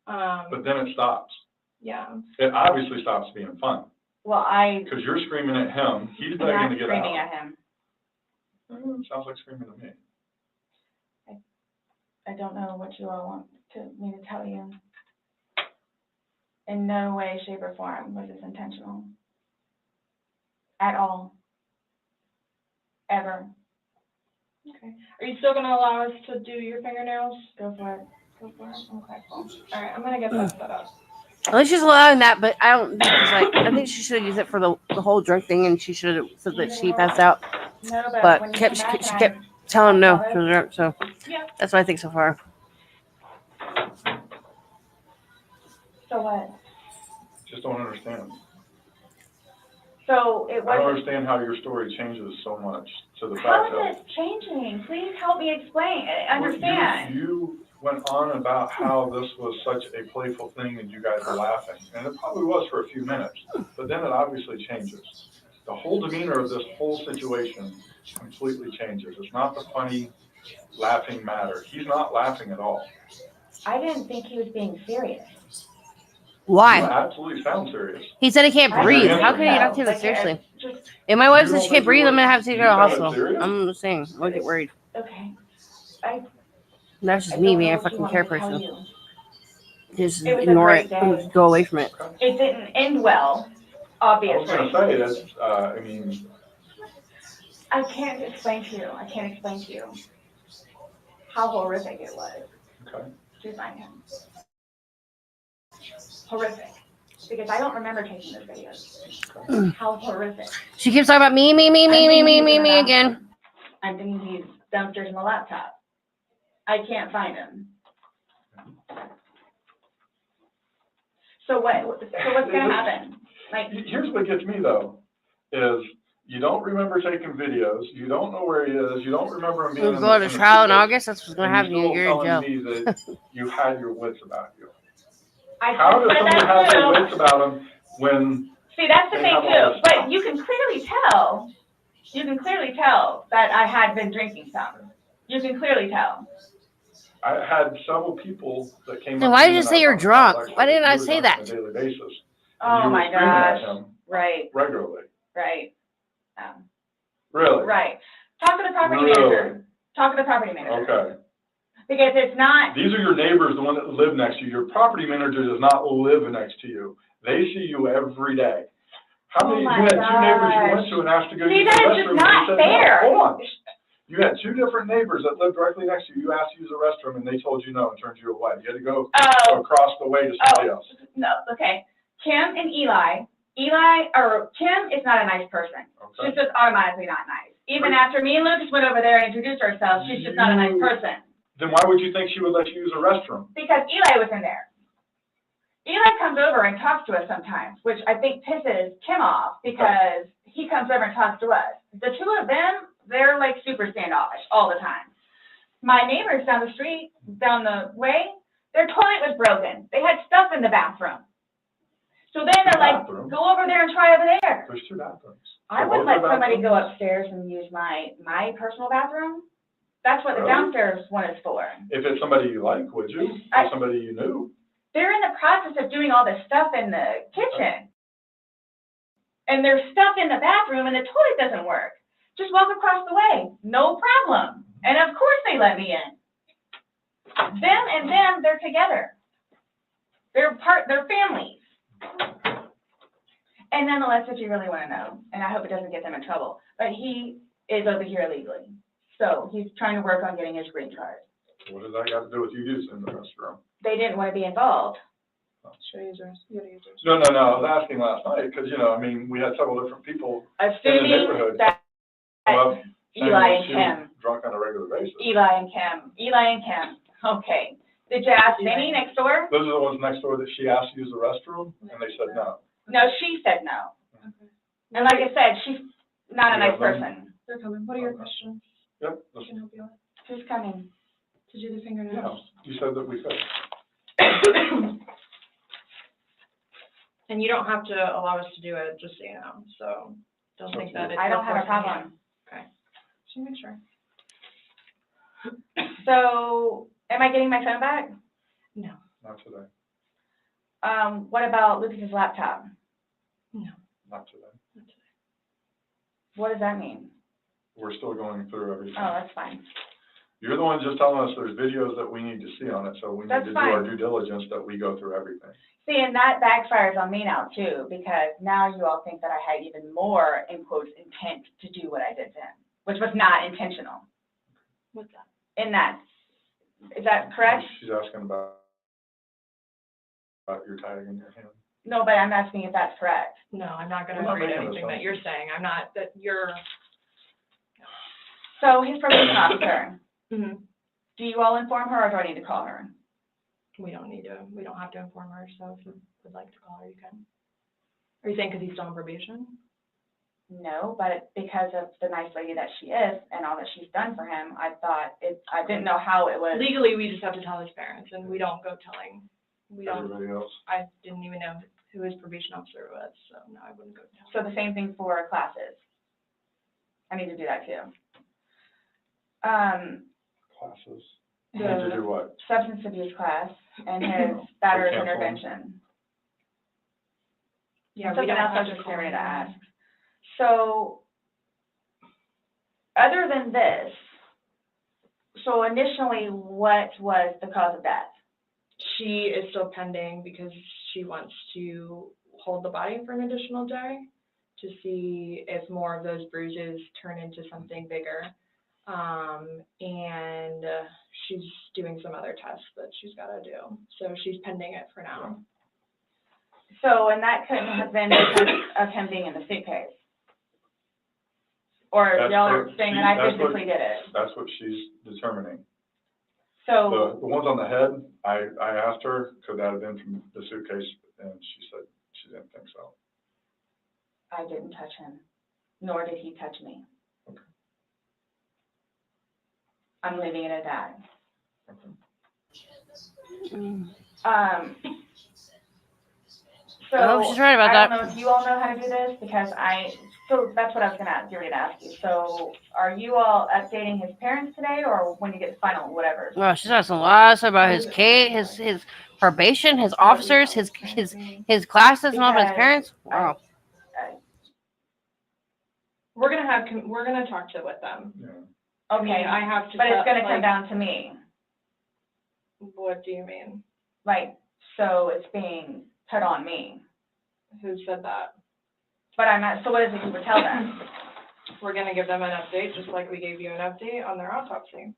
But then it stops. Yeah. It obviously stops being fun, Well, because you're screaming at him, he's I'm begging not to get screaming out. at him. Sounds like screaming to me. I don't know what you all want me to tell you. In no way, shape, or form was this intentional. At all. Ever. Okay. Are you still gonna allow us to do your fingernails? Go for it. Go for it. Okay, cool. All right, I'm gonna get that set up. At least she's allowing that, but I don't think she's like. I think she should have used it for the whole drunk thing, and she should have said that she passed out. No, But when you kept come back she and kept I'm- telling him no, she was drunk. So Yeah. that's what I think so far. So what? Just don't understand. So it I don't wasn't. understand how your story changes so much to the How fact is that. it changing? Please help me explain, understand. You went on about how this was such a playful thing and you guys were laughing, and it probably was for a few minutes, but then it obviously changes. The whole demeanor of this whole situation completely changes. It's not the funny, laughing matter. He's not laughing at all. I didn't think he was being serious. You Why? absolutely sound serious. He said he can't I breathe. didn't How can you know, not take like, this seriously? Just, If my wife You says don't she can't think you breathe, I'm were- gonna have to take her you to the sounded hospital. serious? I'm just saying, I'm gonna get worried. okay. That's I just me don't being know a what you fucking want care me to tell person. you. Just It was a ignore great it day. and just go away from it. It didn't end well, I was obviously. gonna say, that's, I mean, I can't explain to you, I can't explain to you how horrific it was okay. to find him. Horrific. Because I don't remember taking those videos. How horrific. She keeps talking about me again. I'm thinking he's downstairs in the laptop. I can't find him. So what's gonna happen? Like, Here's what gets me though, is you don't remember taking videos, you don't know where he is, you don't remember him being We're in going the to trial in suitcase, August. That's what's gonna and happen. you're You're in jail. telling me that you had your wits about you. I How just does said someone have that their too. wits about them when, See, that's the They thing have all too, this but stuff. you can clearly tell that I had been drinking some. You can clearly tell. I had several people that came up. Then why to did me you in say our you're apartment drunk? complex Why didn't that I you were say drunk that? On a daily basis. Oh And you were my screaming at gosh. him Right, regularly. right, Really? right. Talk to the property Really? manager. Talk to the property manager. Okay. Because it's not, These are your neighbors, the one that live next to you. Your property manager does not live next to you. They see you every day. How Oh many, my you had two neighbors you went gosh. to and asked to go See, use the that is restroom, just and not they said no. fair. Hold on. You had two different neighbors that lived directly next to you. You asked to use the restroom and they told you no and turned you away. You had to go across the way to somebody else. no, okay. Kim and Kim is not a nice person. Okay. She's just automatically not nice. Even after me and Lucas went over there and introduced ourselves, she's just not a nice person. Then why would you think she would let you use a restroom? Because Eli was in there. Eli comes over and talks to us sometimes, which I think pisses Kim off because he comes over and talks to us. The two of them, they're like super standoffish all the time. My neighbors down the street, down the way, their toilet was broken. They had stuff in the bathroom. So then they're like, go over there and try over there. There's two bathrooms. I wouldn't let somebody go upstairs and use my personal bathroom. That's what the downstairs one is for. If it's somebody you like, would you? Or somebody you knew? They're in the process of doing all this stuff in the kitchen. And there's stuff in the bathroom and the toilet doesn't work. Just walk across the way, no problem. And of course they let me in. Them and them, they're together. They're families. And nonetheless, if you really want to know, and I hope it doesn't get them in trouble, but he is over here illegally. So he's trying to work on getting his green card. What does that got to do with you using the restroom? They didn't want to be involved. Should I use yours? You gotta use yours. No, I was asking last night, because, I mean, we had several different people in the Assuming neighborhood. that Well, Eli and she Kim. was drunk on a regular basis. Eli and Kim. Okay. Did you ask Minnie next door? Those are the ones next door that she asked to use the restroom, and they said no. No, she said no. Okay. And like I said, she's not a Yeah, nice person. They're coming. What are your questions? Yep. I can help you with. Who's coming? To do the fingernails. Yeah, you said that we could. And you don't have to allow us to do it, just so you know, so don't think that it's. I don't have a forcing you. problem. Okay, just make sure. So, am I getting my phone back? No, Not today, What about Lucas's laptop? no, not today. not today. What does that mean? We're still going through everything. Oh, that's fine. You're the one just telling us there's videos that we need to see on it, so we need That's to do our fine. due diligence that we go through everything. See, and that backfires on me now too, because now you all think that I had even more, in quotes, intent to do what I did then, which was not intentional. What's that? In that, is that correct? She's asking about your tag in your hand. No, but I'm asking if that's correct. No, I'm not gonna I'm not agree to making anything that you're saying, I'm not, that you're. So his probation officer, Mm-hmm. do you all inform her or do I need to call her? We don't have to inform her, so if you would like to call her, you can. Are you saying because he's still on probation? No, but because of the nice lady that she is and all that she's done for him, I didn't know how it was. Legally, we just have to tell his parents, and we don't go telling, Everybody else? I didn't even know who his probation officer was, so no, I wouldn't go tell. So the same thing for classes. I need to do that too. Classes? You need to do what? Substance abuse class and his battery cancel them? intervention. Yeah, we Something don't else I have was to just call getting ready to him. ask. So, other than this, so initially, what was the cause of death? She is still pending because she wants to hold the body for an additional day to see if more of those bruises turn into something bigger. And she's doing some other tests that she's got to do. So she's pending it for now. So, and that couldn't have been because of him being in the suitcase? Or That's y'all are what saying she- that I that's what- physically did it? That's what she's determining. So, The ones on the head, I asked her, could that have been from the suitcase, and she said she didn't think so. I didn't touch him, nor did he touch me. Okay. I'm leaving it at that. Mm. So, Oh, she's right about I that. don't know if you all know how to do this, because so that's what I was gonna get ready to ask you. So, are you all updating his parents today, or when you get the final, whatever? Well, she's asking lots about his case, his probation, his officers, his classes, and all about his parents. Wow. We're gonna talk with them. Yeah. Okay, I have to. but it's gonna like, come down to me, What do you mean? like, so it's being put on me. Who said that? But I'm not, so what is it you would tell them? We're gonna give them an update, just like we gave you an update on their autopsy.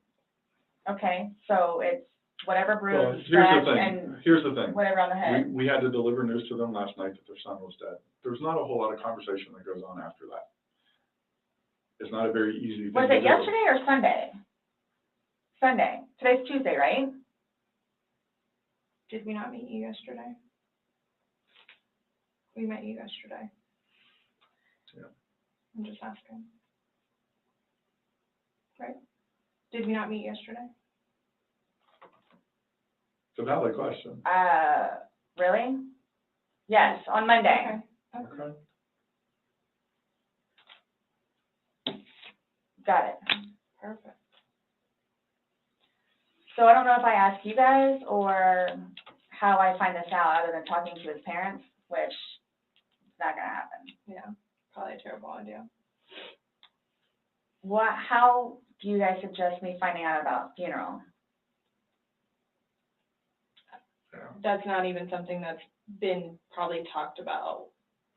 Okay, so it's whatever Well, bruise, here's scratch, the and thing, here's the thing. whatever on the head. We had to deliver news to them last night that their son was dead. There's not a whole lot of conversation that goes on after that. It's not a very easy thing Was to it do. yesterday or Sunday? Sunday. Today's Tuesday, right? Did we not meet you yesterday? We met you yesterday. Yeah. I'm just asking. Right? Did we not meet yesterday? It's a valid question. Really? Yes, on Monday. Okay. Okay. Got it. Perfect. So I don't know if I ask you guys or how I find this out other than talking to his parents, which is not gonna happen. Yeah, probably a terrible idea. How do you guys suggest me finding out about funeral? Yeah. That's not even something that's been probably talked about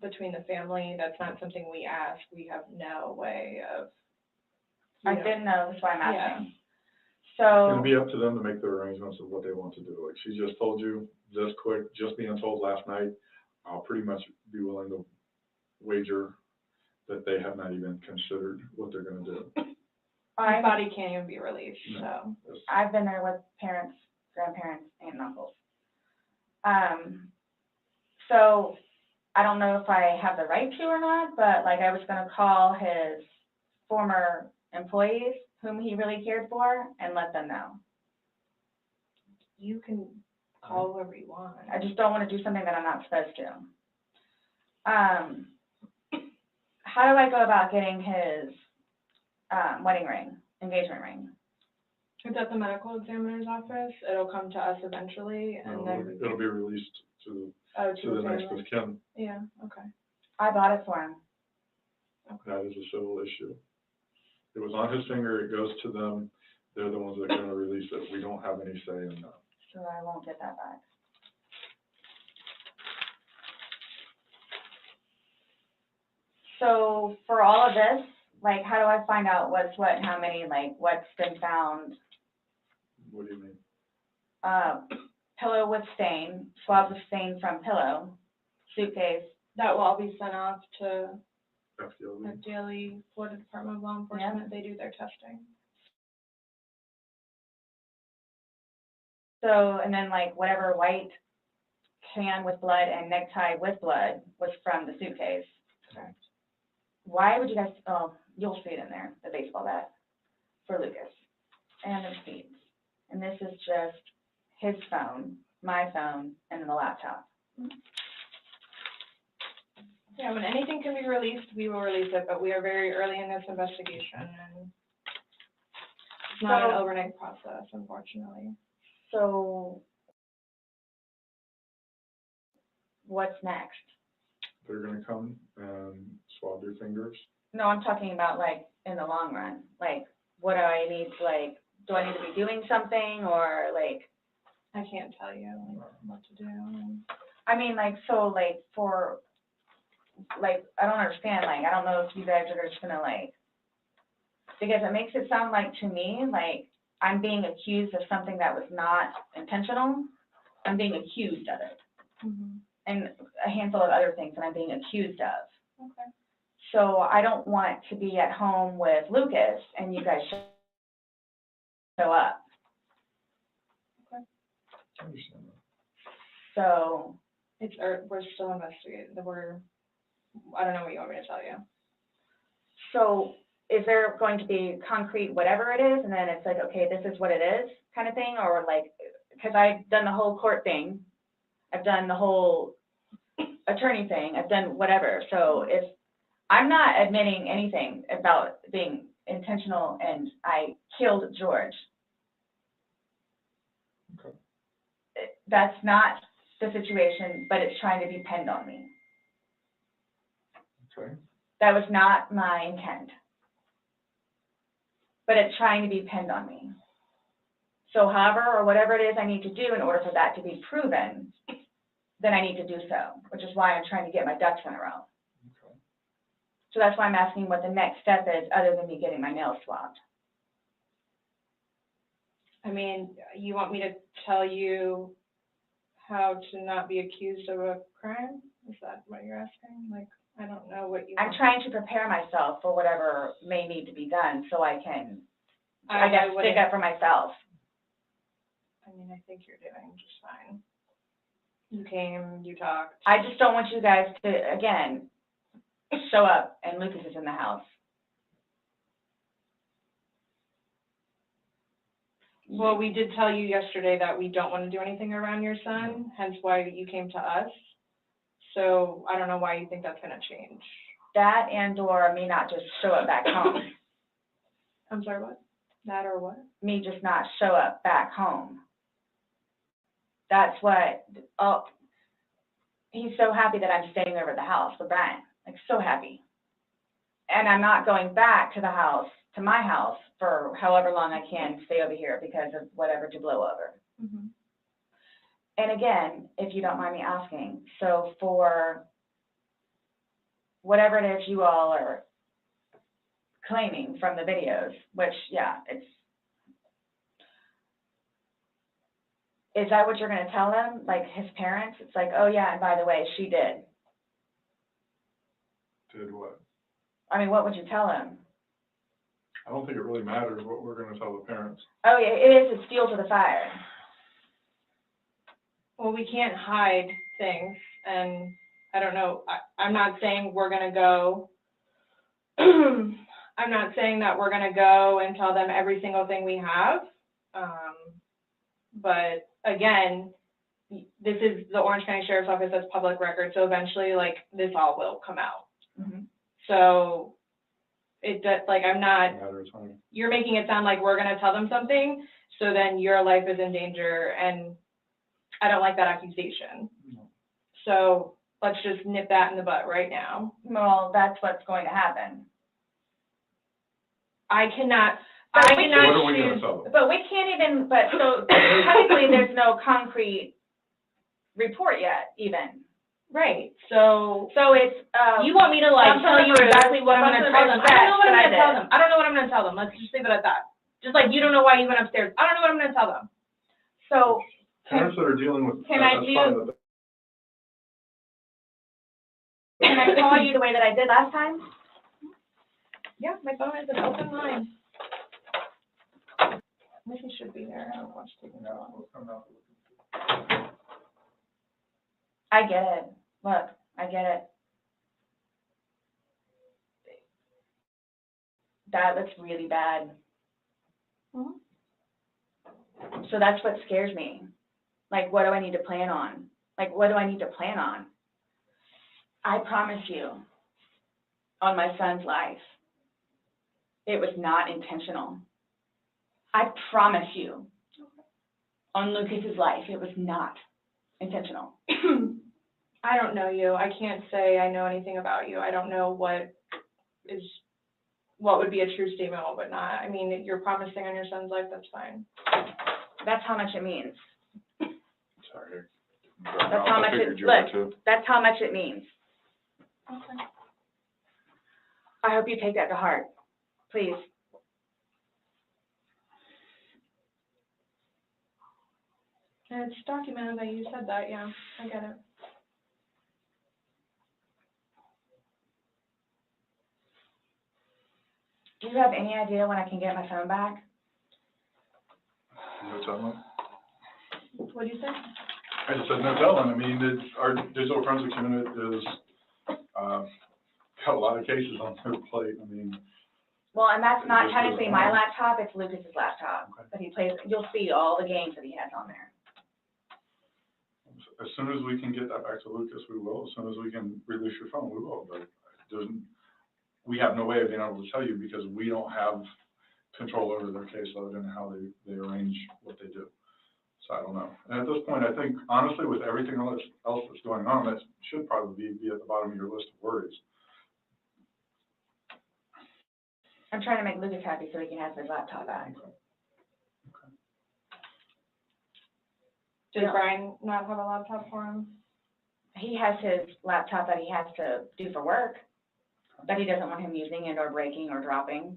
between the family. That's not something we ask. We have no way of. I didn't know, that's why I'm Yeah. asking. It's So, gonna be up to them to make their arrangements of what they want to do. Like she just told you this quick, just being told last night, I'll pretty much be willing to wager that they have not even considered what they're gonna do. His body can't even be released, No. so. It's- I've been there with parents, grandparents, and uncles. So I don't know if I have the right to or not, but like I was gonna call his former employees whom he really cared for and let them know. You can call whoever you want. I just don't wanna do something that I'm not supposed to. How do I go about getting his, wedding ring, engagement ring? It's at the medical examiner's office. It'll come to us eventually, and then It'll be released to oh, the next family. of kin. Yeah. Okay. I bought it for him. That is a civil issue. It was on his finger, it goes to them, they're the ones that are gonna release it, we don't have any say in that. So I won't get that back. So for all of this, like, how do I find out what's what and how many, like, what's been found? What do you mean? Pillow with stain, swabs of stain from pillow, suitcase. That will all be sent off to FDLE? FDLE, Florida Department of Law Enforcement. They do their testing. So, and then like whatever white can with blood and necktie with blood was from the suitcase. Correct. Why would you guys, oh, you'll see it in there, the baseball bat for Lucas and the receipts. And this is just his phone, my phone, and then the laptop. Yeah, when anything can be released, we will release it, but we are very early in this investigation, and it's not an So- overnight process, unfortunately. So what's next? They're gonna come and swab your fingers. No, I'm talking about like in the long run. Like, what do I need to like, do I need to be doing something or like, I can't tell you like, what to do. I mean, like, so like for, like, I don't understand, like, I don't know if you guys are just gonna like, because it makes it sound like to me, like, I'm being accused of something that was not intentional. I'm being accused of it. Mm-hmm. And a handful of other things that I'm being accused of. Okay. So I don't want to be at home with Lucas and you guys show up. I understand that. So, We're still investigating. I don't know what you want me to tell you. so is there going to be concrete whatever it is, and then it's like, okay, this is what it is, kind of thing, or like, because I've done the whole court thing, I've done the whole attorney thing, I've done whatever, so if, I'm not admitting anything about being intentional and I killed George. Okay. That's not the situation, but it's trying to be pinned on me. Okay, That was not my intent. But it's trying to be pinned on me. So however, or whatever it is I need to do in order for that to be proven, then I need to do so, which is why I'm trying to get my ducks in a row. okay. So that's why I'm asking what the next step is, other than me getting my nails swabbed. I mean, you want me to tell you how to not be accused of a crime? Is that what you're asking? Like, I don't know what you I'm want. trying to prepare myself for whatever may need to be done, so I can, I guess, stick wouldn't- up for myself. I mean, I think you're doing just fine. You came, you talked. I just don't want you guys to, again, show up and Lucas is in the house. Well, we did tell you yesterday that we don't want to do anything around your son, hence why you came to us. So I don't know why you think that's going to change. That and or me not just show up back home. I'm sorry, what? That or what? Me just not show up back home. That's what, oh, he's so happy that I'm staying over at the house with Brian, like so happy. And I'm not going back to the house, to my house, for however long I can stay over here because of whatever to blow over. Mm-hmm. And again, if you don't mind me asking, so for whatever it is you all are claiming from the videos, which, yeah, is that what you're gonna tell them, like his parents? It's like, oh yeah, and by the way, she did. Did what? I mean, what would you tell him? I don't think it really matters what we're gonna tell the parents. Oh yeah, it is, it's fuel to the fire. Well, we can't hide things, and I don't know, I'm not saying we're gonna go, I'm not saying that we're gonna go and tell them every single thing we have, but again, this is the Orange County Sheriff's Office, that's public record, so eventually, like, this all will come out. Mhm. So, like, I'm not, Matter of time. you're making it sound like we're gonna tell them something, so then your life is in danger, and I don't like that accusation. No. So, let's just nip that in the butt right now. Well, that's what's going to happen. I cannot But we What are we choose. gonna tell them? But we can't even, but so technically there's no concrete report yet even. Right, so, So it's, you want me to like Some tell you sort of exactly what I'm some gonna sort tell of them? I don't know what I'm threat gonna tell that I them. I don't know what I'm gonna tell them. Let's just leave it at that. Just like you don't know why you went upstairs. I don't know what I'm gonna tell them. So Parents that are dealing with. Can I that's do- fine, but can I call you the way that I did last time? Yeah, my phone is an open line. Missy should be there. I don't watch taking that long. we'll come out. I get it. Look, I get it. That looks really bad. Mhm. So that's what scares me. Like, what do I need to plan on? Like, what do I need to plan on? I promise you, on my son's life, it was not intentional. I promise you, on Lucas's life, it was not intentional. I don't know you. I can't say I know anything about you. I don't know what would be a true statement, what would not. I mean, you're promising on your son's life, that's fine. That's how much it means. Sorry. That's how much it, look, that's how much it means. Okay. I hope you take that to heart, please. And it's documented that you said that, yeah, I get it. Do you have any idea when I can get my phone back? No telling. What'd you say? I just said no telling. I mean, our digital forensics unit is, got a lot of cases on their plate. I mean, Well, and that's not Just technically goes my on. laptop, it's Lucas's laptop, Okay. but he plays, you'll see all the games that he has on there. as soon as we can get that back to Lucas, we will. As soon as we can release your phone, we will. But we have no way of being able to tell you because we don't have control over their caseload and how they arrange what they do. So I don't know. And at this point, I think, honestly, with everything else that's going on, that should probably be at the bottom of your list of worries. I'm trying to make Lucas happy so he can have his laptop back. Did Brian not have a laptop for him? He has his laptop that he has to do for work, but he doesn't want him using it or breaking or dropping.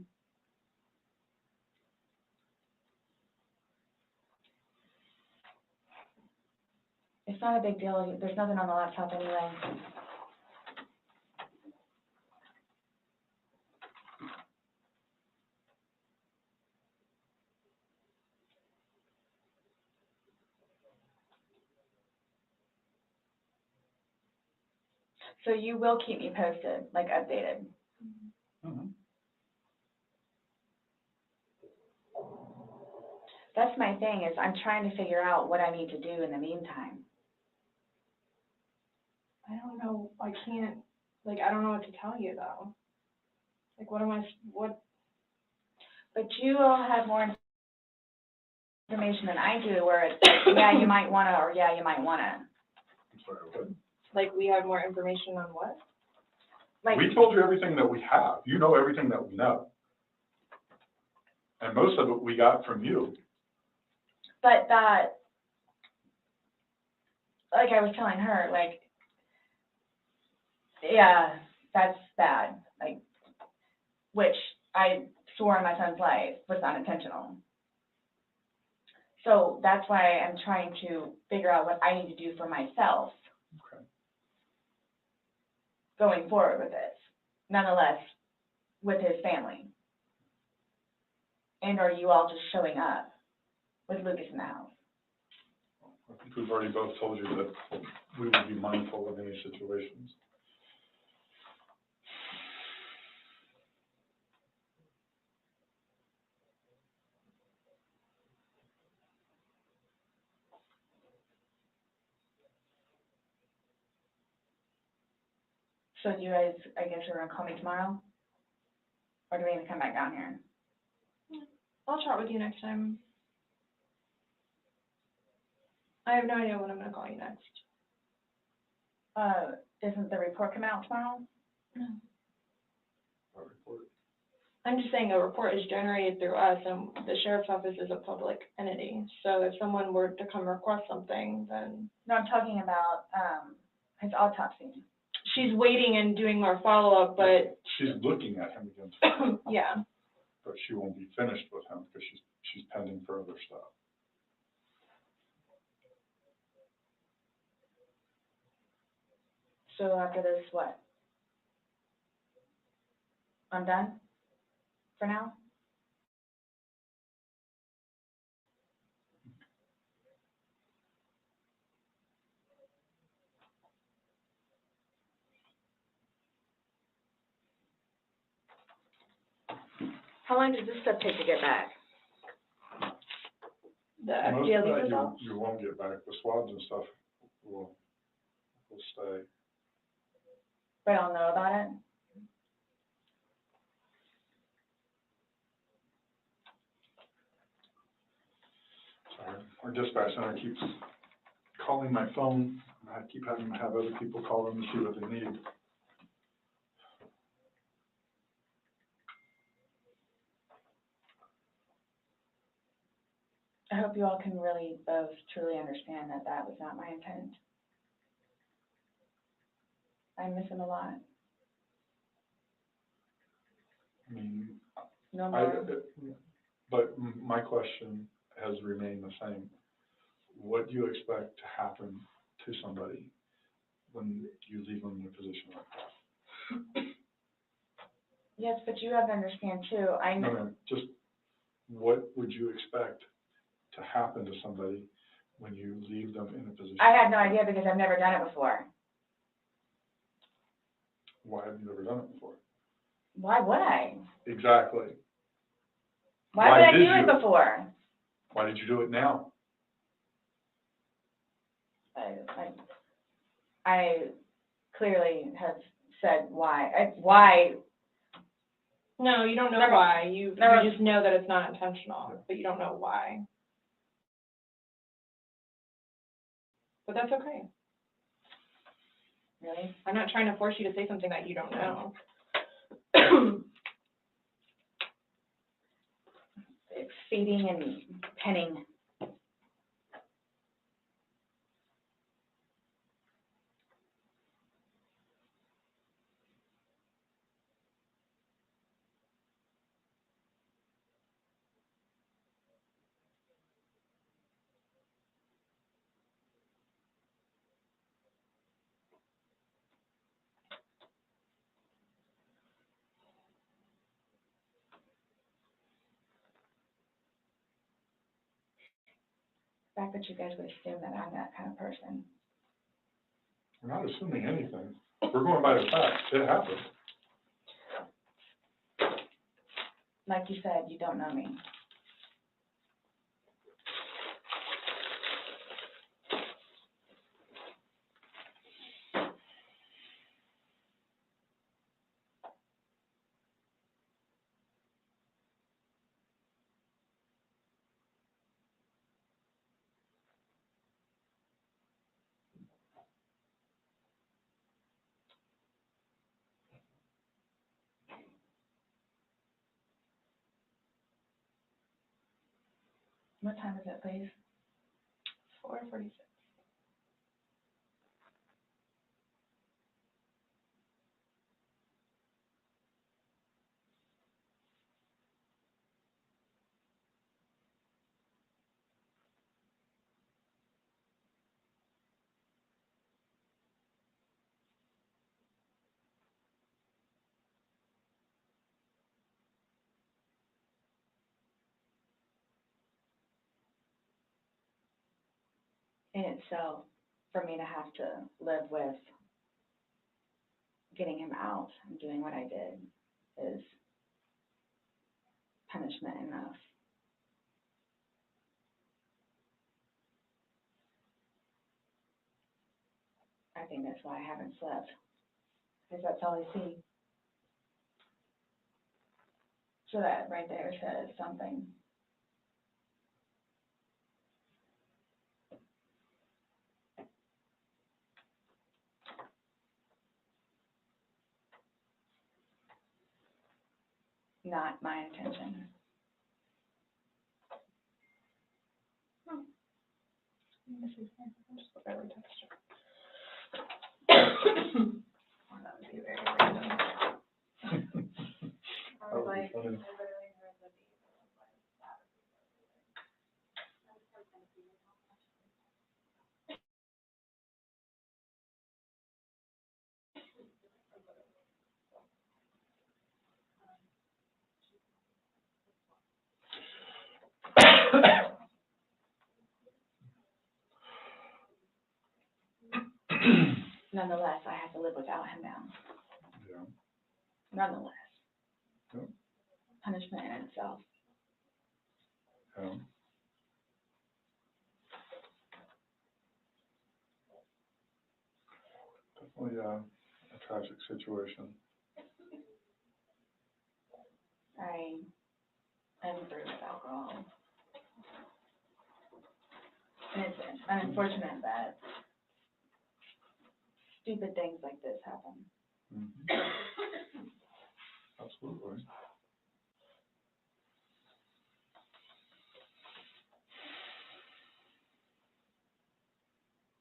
It's not a big deal. There's nothing on the laptop anyway. So you will keep me posted, like updated. Mm-hmm. That's my thing, is I'm trying to figure out what I need to do in the meantime. I don't know, I can't, like, I don't know what to tell you, though. Like, what? But you all have more information than I do, where it's, like, yeah, you might wanna, or yeah, you might wanna. I'm sorry, what? Like, we have more information on what? Like, We told you everything that we have. You know everything that we know. And most of it we got from you. but that, like I was telling her, like, yeah, that's bad, like, which I swore on my son's life was unintentional. So that's why I'm trying to figure out what I need to do for myself Okay. going forward with this, nonetheless, with his family. And are you all just showing up with Lucas in the house? I think we've already both told you that we would be mindful of any situations. So you guys, I guess you're gonna call me tomorrow? Or do we need to come back down here? I'll chat with you next time. I have no idea when I'm gonna call you next. Isn't the report coming out tomorrow? What report? I'm just saying a report is generated through us, and the sheriff's office is a public entity. So if someone were to come request something, then No, I'm talking about, his autopsy. she's waiting and doing more follow-up, but She's looking at him again tomorrow, yeah. but she won't be finished with him because she's pending further stuff. So after this, what? I'm done? For now? How long does this stuff take to get back? The Most of FDLE that results. you won't get back. The swabs and stuff will stay. But I'll know about it? Sorry, our dispatch center keeps calling my phone. I keep having to have other people call them to see what they need. I hope you all can really both truly understand that that was not my intent. I miss him a lot. I mean, No more. but my question has remained the same. What do you expect to happen to somebody when you leave them in a position like that? Yes, but you have to understand too, I know. No, just what would you expect to happen to somebody when you leave them in a position? I had no idea because I've never done it before. Why have you never done it before? Why would I? Exactly. Why would I did do you? it before? Why did you do it now? I clearly have said why. Why? No, you don't know Never- why. You never- just know that it's not intentional, but you don't know why. But that's okay. Really? I'm not trying to force you to say something that you don't know. It's feeding and penning. The fact that you guys would assume that I'm that kind of person. We're not assuming anything. We're going by the facts. It happened. Like you said, you don't know me. What time is it, please? 4:46. In itself, for me to have to live with getting him out and doing what I did is punishment enough. I think that's why I haven't slept. because that's all I see. So that right there says something. Not my intention. This is here. I'll just look over text. Well, that would be very random. I was like, funny. Nonetheless, I have to live without him now. Yeah. Nonetheless. Yep. Punishment in itself. Yeah. Definitely a tragic situation. I'm through with alcohol. And it's unfortunate that stupid things like this happen. Mm-hmm. Absolutely.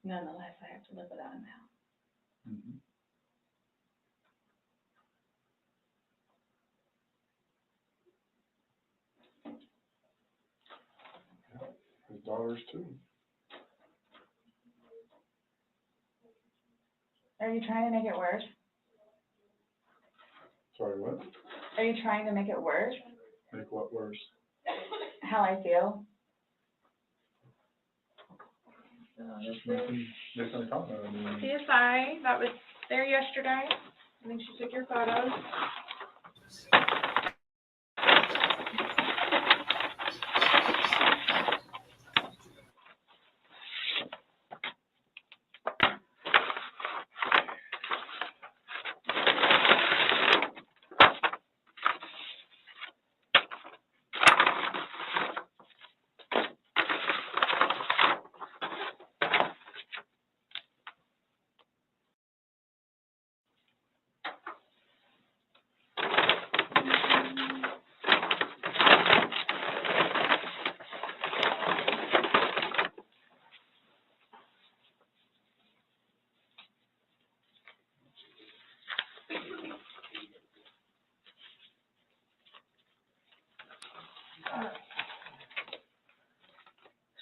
Nonetheless, I have to live without him now. Mm-hmm. Yeah. His daughters too. Are you trying to make it worse? Sorry, what? Are you trying to make it worse? Make what worse? How I feel? so this is Making a comment. I mean, CSI that was there yesterday. I think she took your photos.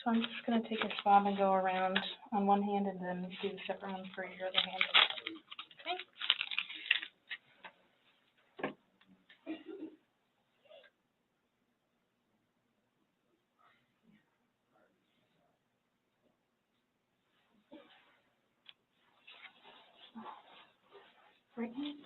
So I'm just going to take a swab and go around on one hand and then do the separate one for your other hand. Okay. Right hand.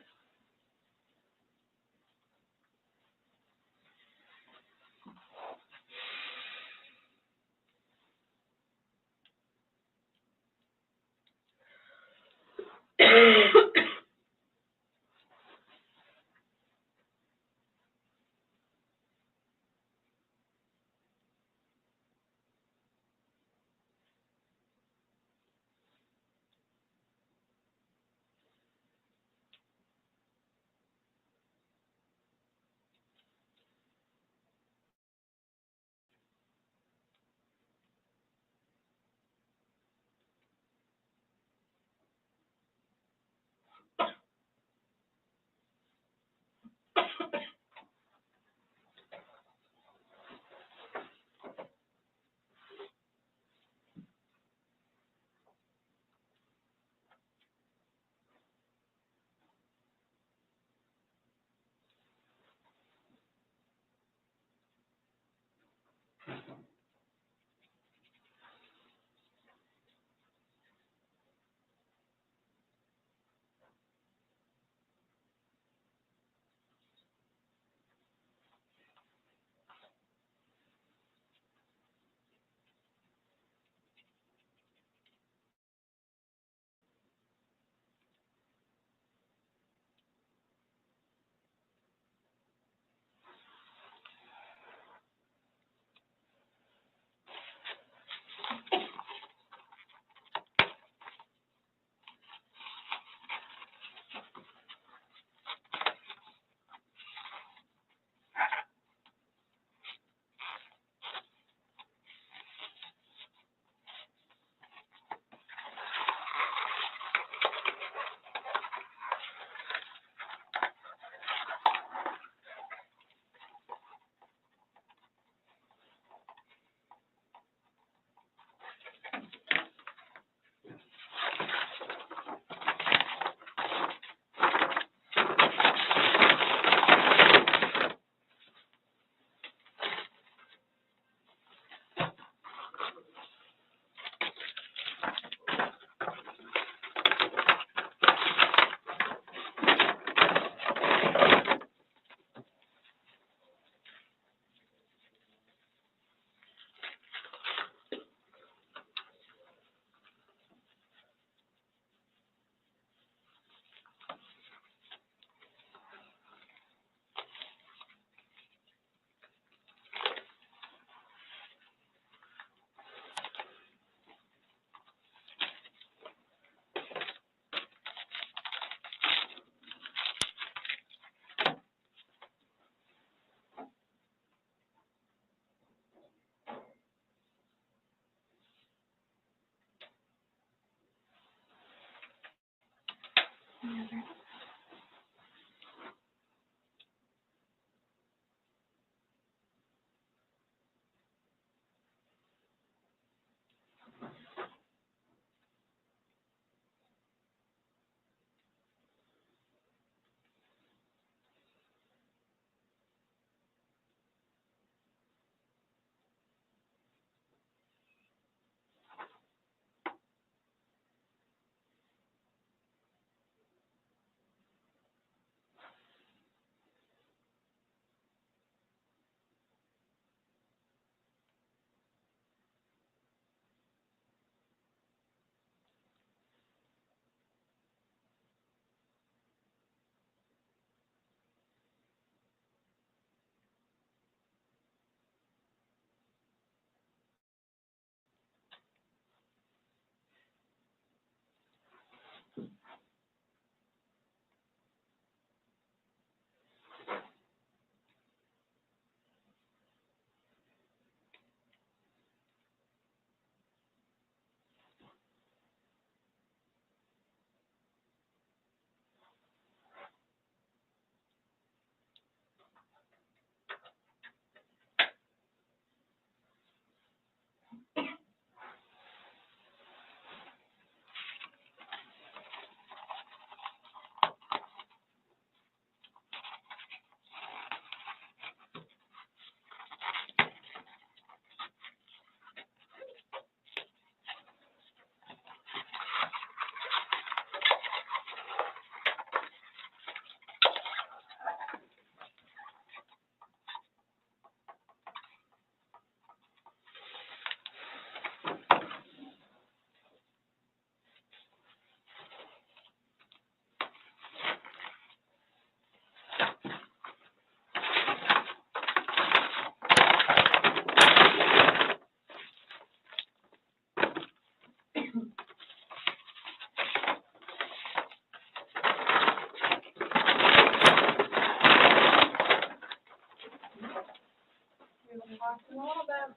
A little bit.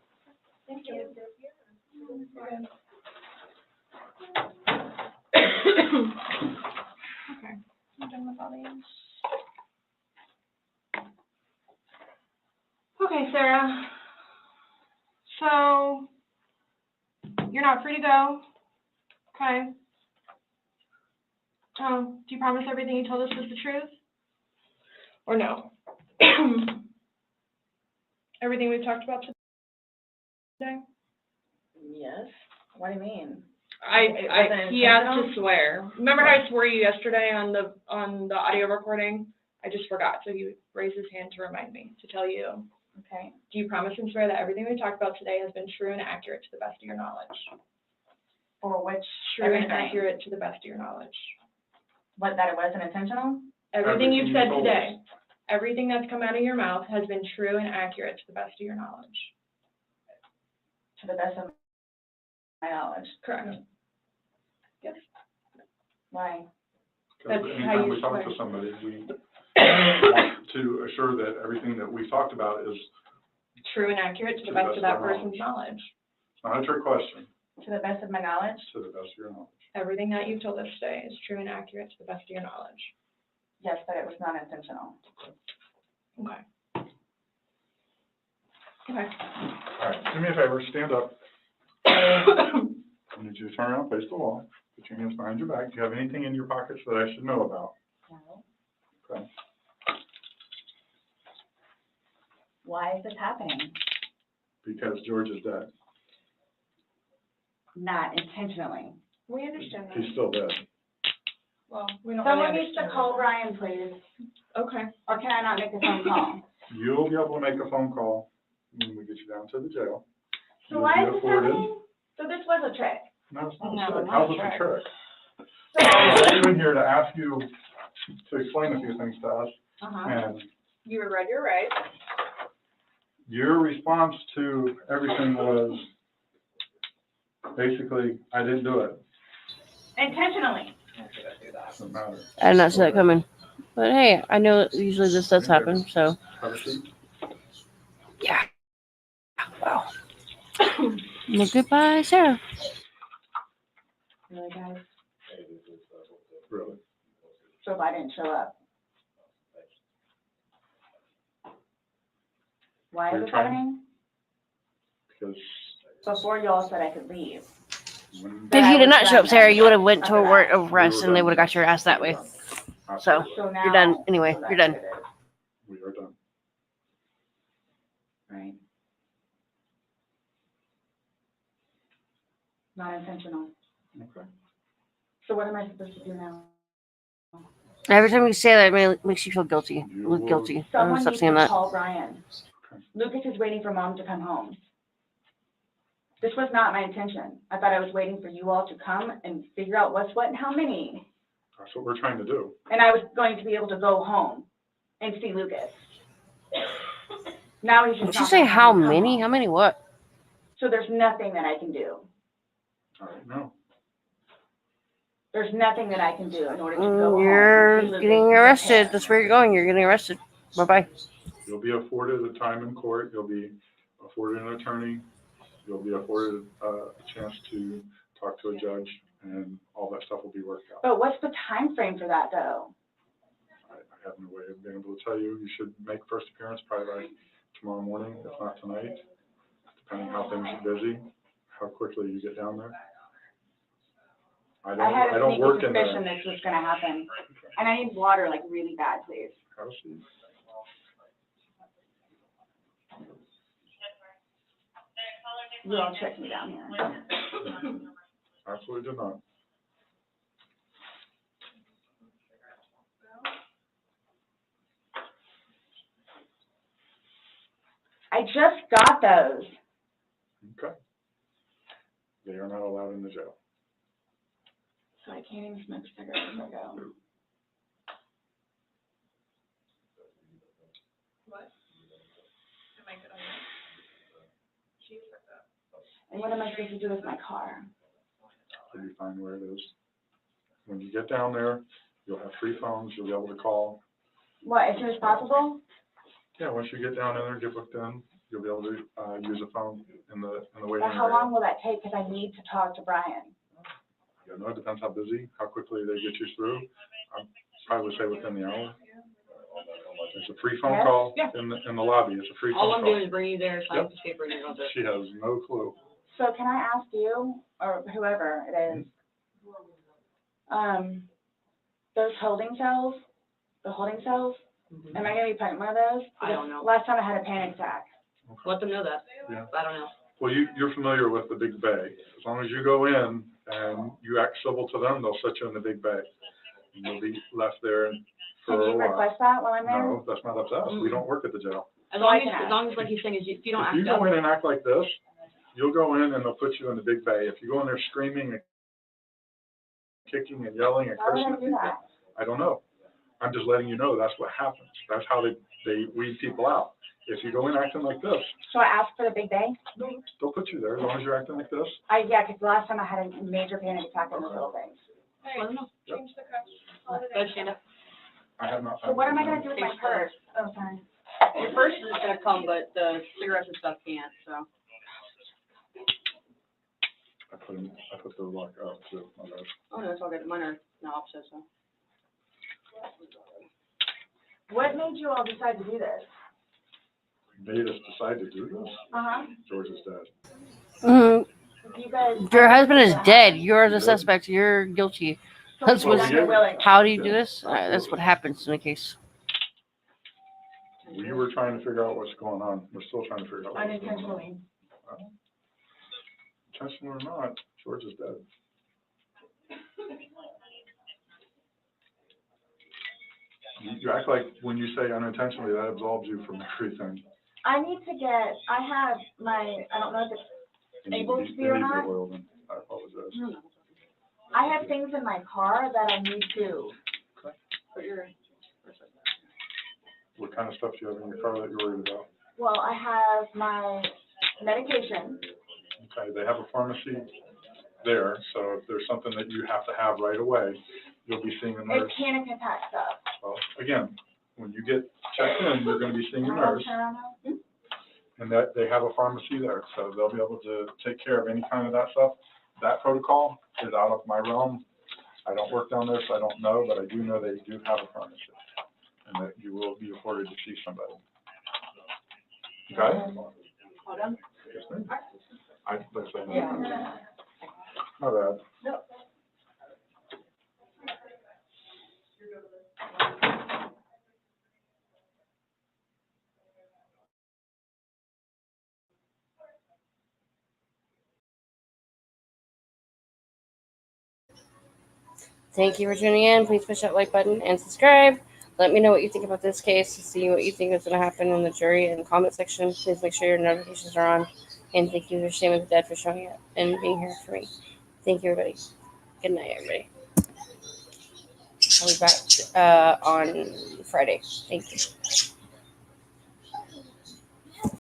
Thank you. Okay, I'm done with all these. Okay, Sarah. So, you're not free to go. Okay. Oh, do you promise everything you told us was the truth? Or no? Everything we've talked about today? Yes. What do you mean? He has to swear. Remember how I swore you yesterday on the audio recording? I just forgot, so he raised his hand to remind me, to tell you. Okay. Do you promise and swear that everything we talked about today has been true and accurate to the best of your knowledge? For which? True and everything? accurate to the best of your knowledge. What, that it wasn't intentional? Everything you've you said told today, us. everything that's come out of your mouth has been true and accurate to the best of your knowledge. To the best of my knowledge. Correct. Yes. Why? Because That's how anytime you we talk swear. to somebody, we want to assure that everything that we talked about is True and accurate to the best of that person's knowledge. not a trick question, To the best of my knowledge? to the best of your knowledge. Everything that you've told us today is true and accurate to the best of your knowledge. Yes, but it was not intentional. Okay. Okay. All right, do me a favor, stand up. I need you to turn around, face the wall, put your hands behind your back. Do you have anything in your pockets that I should know about? No. Okay. Why is this happening? Because George is dead. Not intentionally. We understand that. He's still dead. Well, we don't Someone really needs to understand call Brian, please. that. Okay. Or can I not make a phone call? You'll be able to make a phone call when we get you down to the jail. So You'll why be is this afforded- happening? So this was a trick. No, it's not No, a trick. not How's a it a trick. trick? So, I'm in here to ask you to explain a few things to us, and You were read your rights. your response to everything was basically, I didn't do it. intentionally. Doesn't matter. I did not see that coming. But hey, I know that usually this does happen, so. Have a seat. Yeah. Wow. Well, goodbye, Sarah. Really, guys? Really. So if I didn't show up. Why is You're this trying- happening? Because Before y'all said I could leave. when. But If I you did was not show up, done Sarah, then. you would have went to After a word that. of rest and they would have got your ass that way. So, So now. you're done. Anyway, so that's you're done. what it is, We are done. right? Not intentional. Okay. So what am I supposed to do now? Every time you say that, it makes you feel guilty. You Look will- guilty. I'm gonna Someone stop needs saying to that. call Brian. Okay. Lucas is waiting for mom to come home. This was not my intention. I thought I was waiting for you all to come and figure out what's what and how many. That's what we're trying to do. And I was going to be able to go home and see Lucas. Now he's just Did you not say gonna how come many? home. How many what? So there's nothing that I can do. All right, no. There's nothing that I can do in order to go home. You're and see Lucas getting and arrested. prepare. That's where you're going. You're getting arrested. Bye-bye. You'll be afforded a time in court. You'll be afforded an attorney. You'll be afforded a chance to talk to a judge, and all that stuff will be worked out. But what's the time frame for that though? I have no way of being able to tell you. You should make first appearance probably by tomorrow morning, if not tonight, depending how things are busy, how quickly you get down there. I I had a don't sneaky work in suspicion there. this was gonna happen. And I need water like really bad, please. Have a seat. You all tricked me down here. Absolutely did not. I just got those. Okay. They are not allowed in the jail. So I can't even smoke cigarettes if I go. And what am I supposed to do with my car? You'll be fine where it is. When you get down there, you'll have free phones, you'll be able to call. What, as soon as possible? Yeah, once you get down in there, get booked in, you'll be able to, use a phone in the waiting But area. how long will that take? Because I need to talk to Brian. You know, it depends how busy, how quickly they get you through. I'd probably say within the hour. It's a free phone Yes? call Yeah. in the lobby, it's a free All phone I'm call. doing is bringing you there, sign Yep. the paper, and you're going to. She has no clue. So can I ask you, or whoever it is, those holding cells, the holding cells, am I gonna be put in one of those? I don't know. Last time I had a panic attack. Let them know that. Yeah. I don't know. Well, you're familiar with the big bay. As long as you go in and you act civil to them, they'll set you in the big bay. And you'll be left there for Can a you while. request that while I'm there? No, that's not up to us. We don't work at the jail. As So I long can as, like he's saying, is if you don't If act you go up, in and act like this, you'll go in and they'll put you in the big bay. If you go in there screaming and kicking and yelling and Why would cursing I at do people, that? I don't know. I'm just letting you know that's what happens. That's how they weed people out. If you go in acting like this, So I asked for the big bay? they'll put you there as long as you're acting like this. Yeah, because the last time I had a major panic attack on the little things. let them know. Change the cups. Go stand up. I have not. So what am I gonna do with my purse? Oh, sorry. Your purse is gonna come, but the cigarettes and stuff can't, so. I put the lock up too. My bad. Oh, no, it's all good. Mine are the opposite, so. What made you all decide to do this? Made us decide to do this. Uh-huh. George is dead. You guys. Your husband is dead. You're the suspect. You're guilty. So That's you what- done it willingly. How do you do this? That's what happens in a case. We were trying to figure out what's going on. We're still trying to figure out what's going on. Unintentionally. Intentional or not, George is dead. You act like when you say unintentionally, that absolves you from everything. I need to get, I have my, I don't know if it's, Able to be or not? I apologize. I have things in my car that I need to. Put your. What kind of stuff do you have in your car that you're worried about? Well, I have my medication. Okay, they have a pharmacy there, so if there's something that you have to have right away, you'll be seeing a nurse. It's panic attack stuff. Well, again, when you get checked in, you're gonna be seeing a nurse, and that, they have a pharmacy there, so they'll be able to take care of any kind of that stuff. That protocol is out of my realm. I don't work down there, so I don't know, but I do know they do have a furnace, and that you will be afforded to see somebody. Okay? Hold on. Yes, ma'am. Looks like. Yeah. My bad. Thank you for tuning in. Please push that like button and subscribe. Let me know what you think about this case, see what you think is going to happen in the jury in the comment section. Please make sure your notifications are on. And thank you for Shane with Dad for showing up and being here for me. Thank you, everybody. Good night, everybody. I'll be back on Friday. Thank you.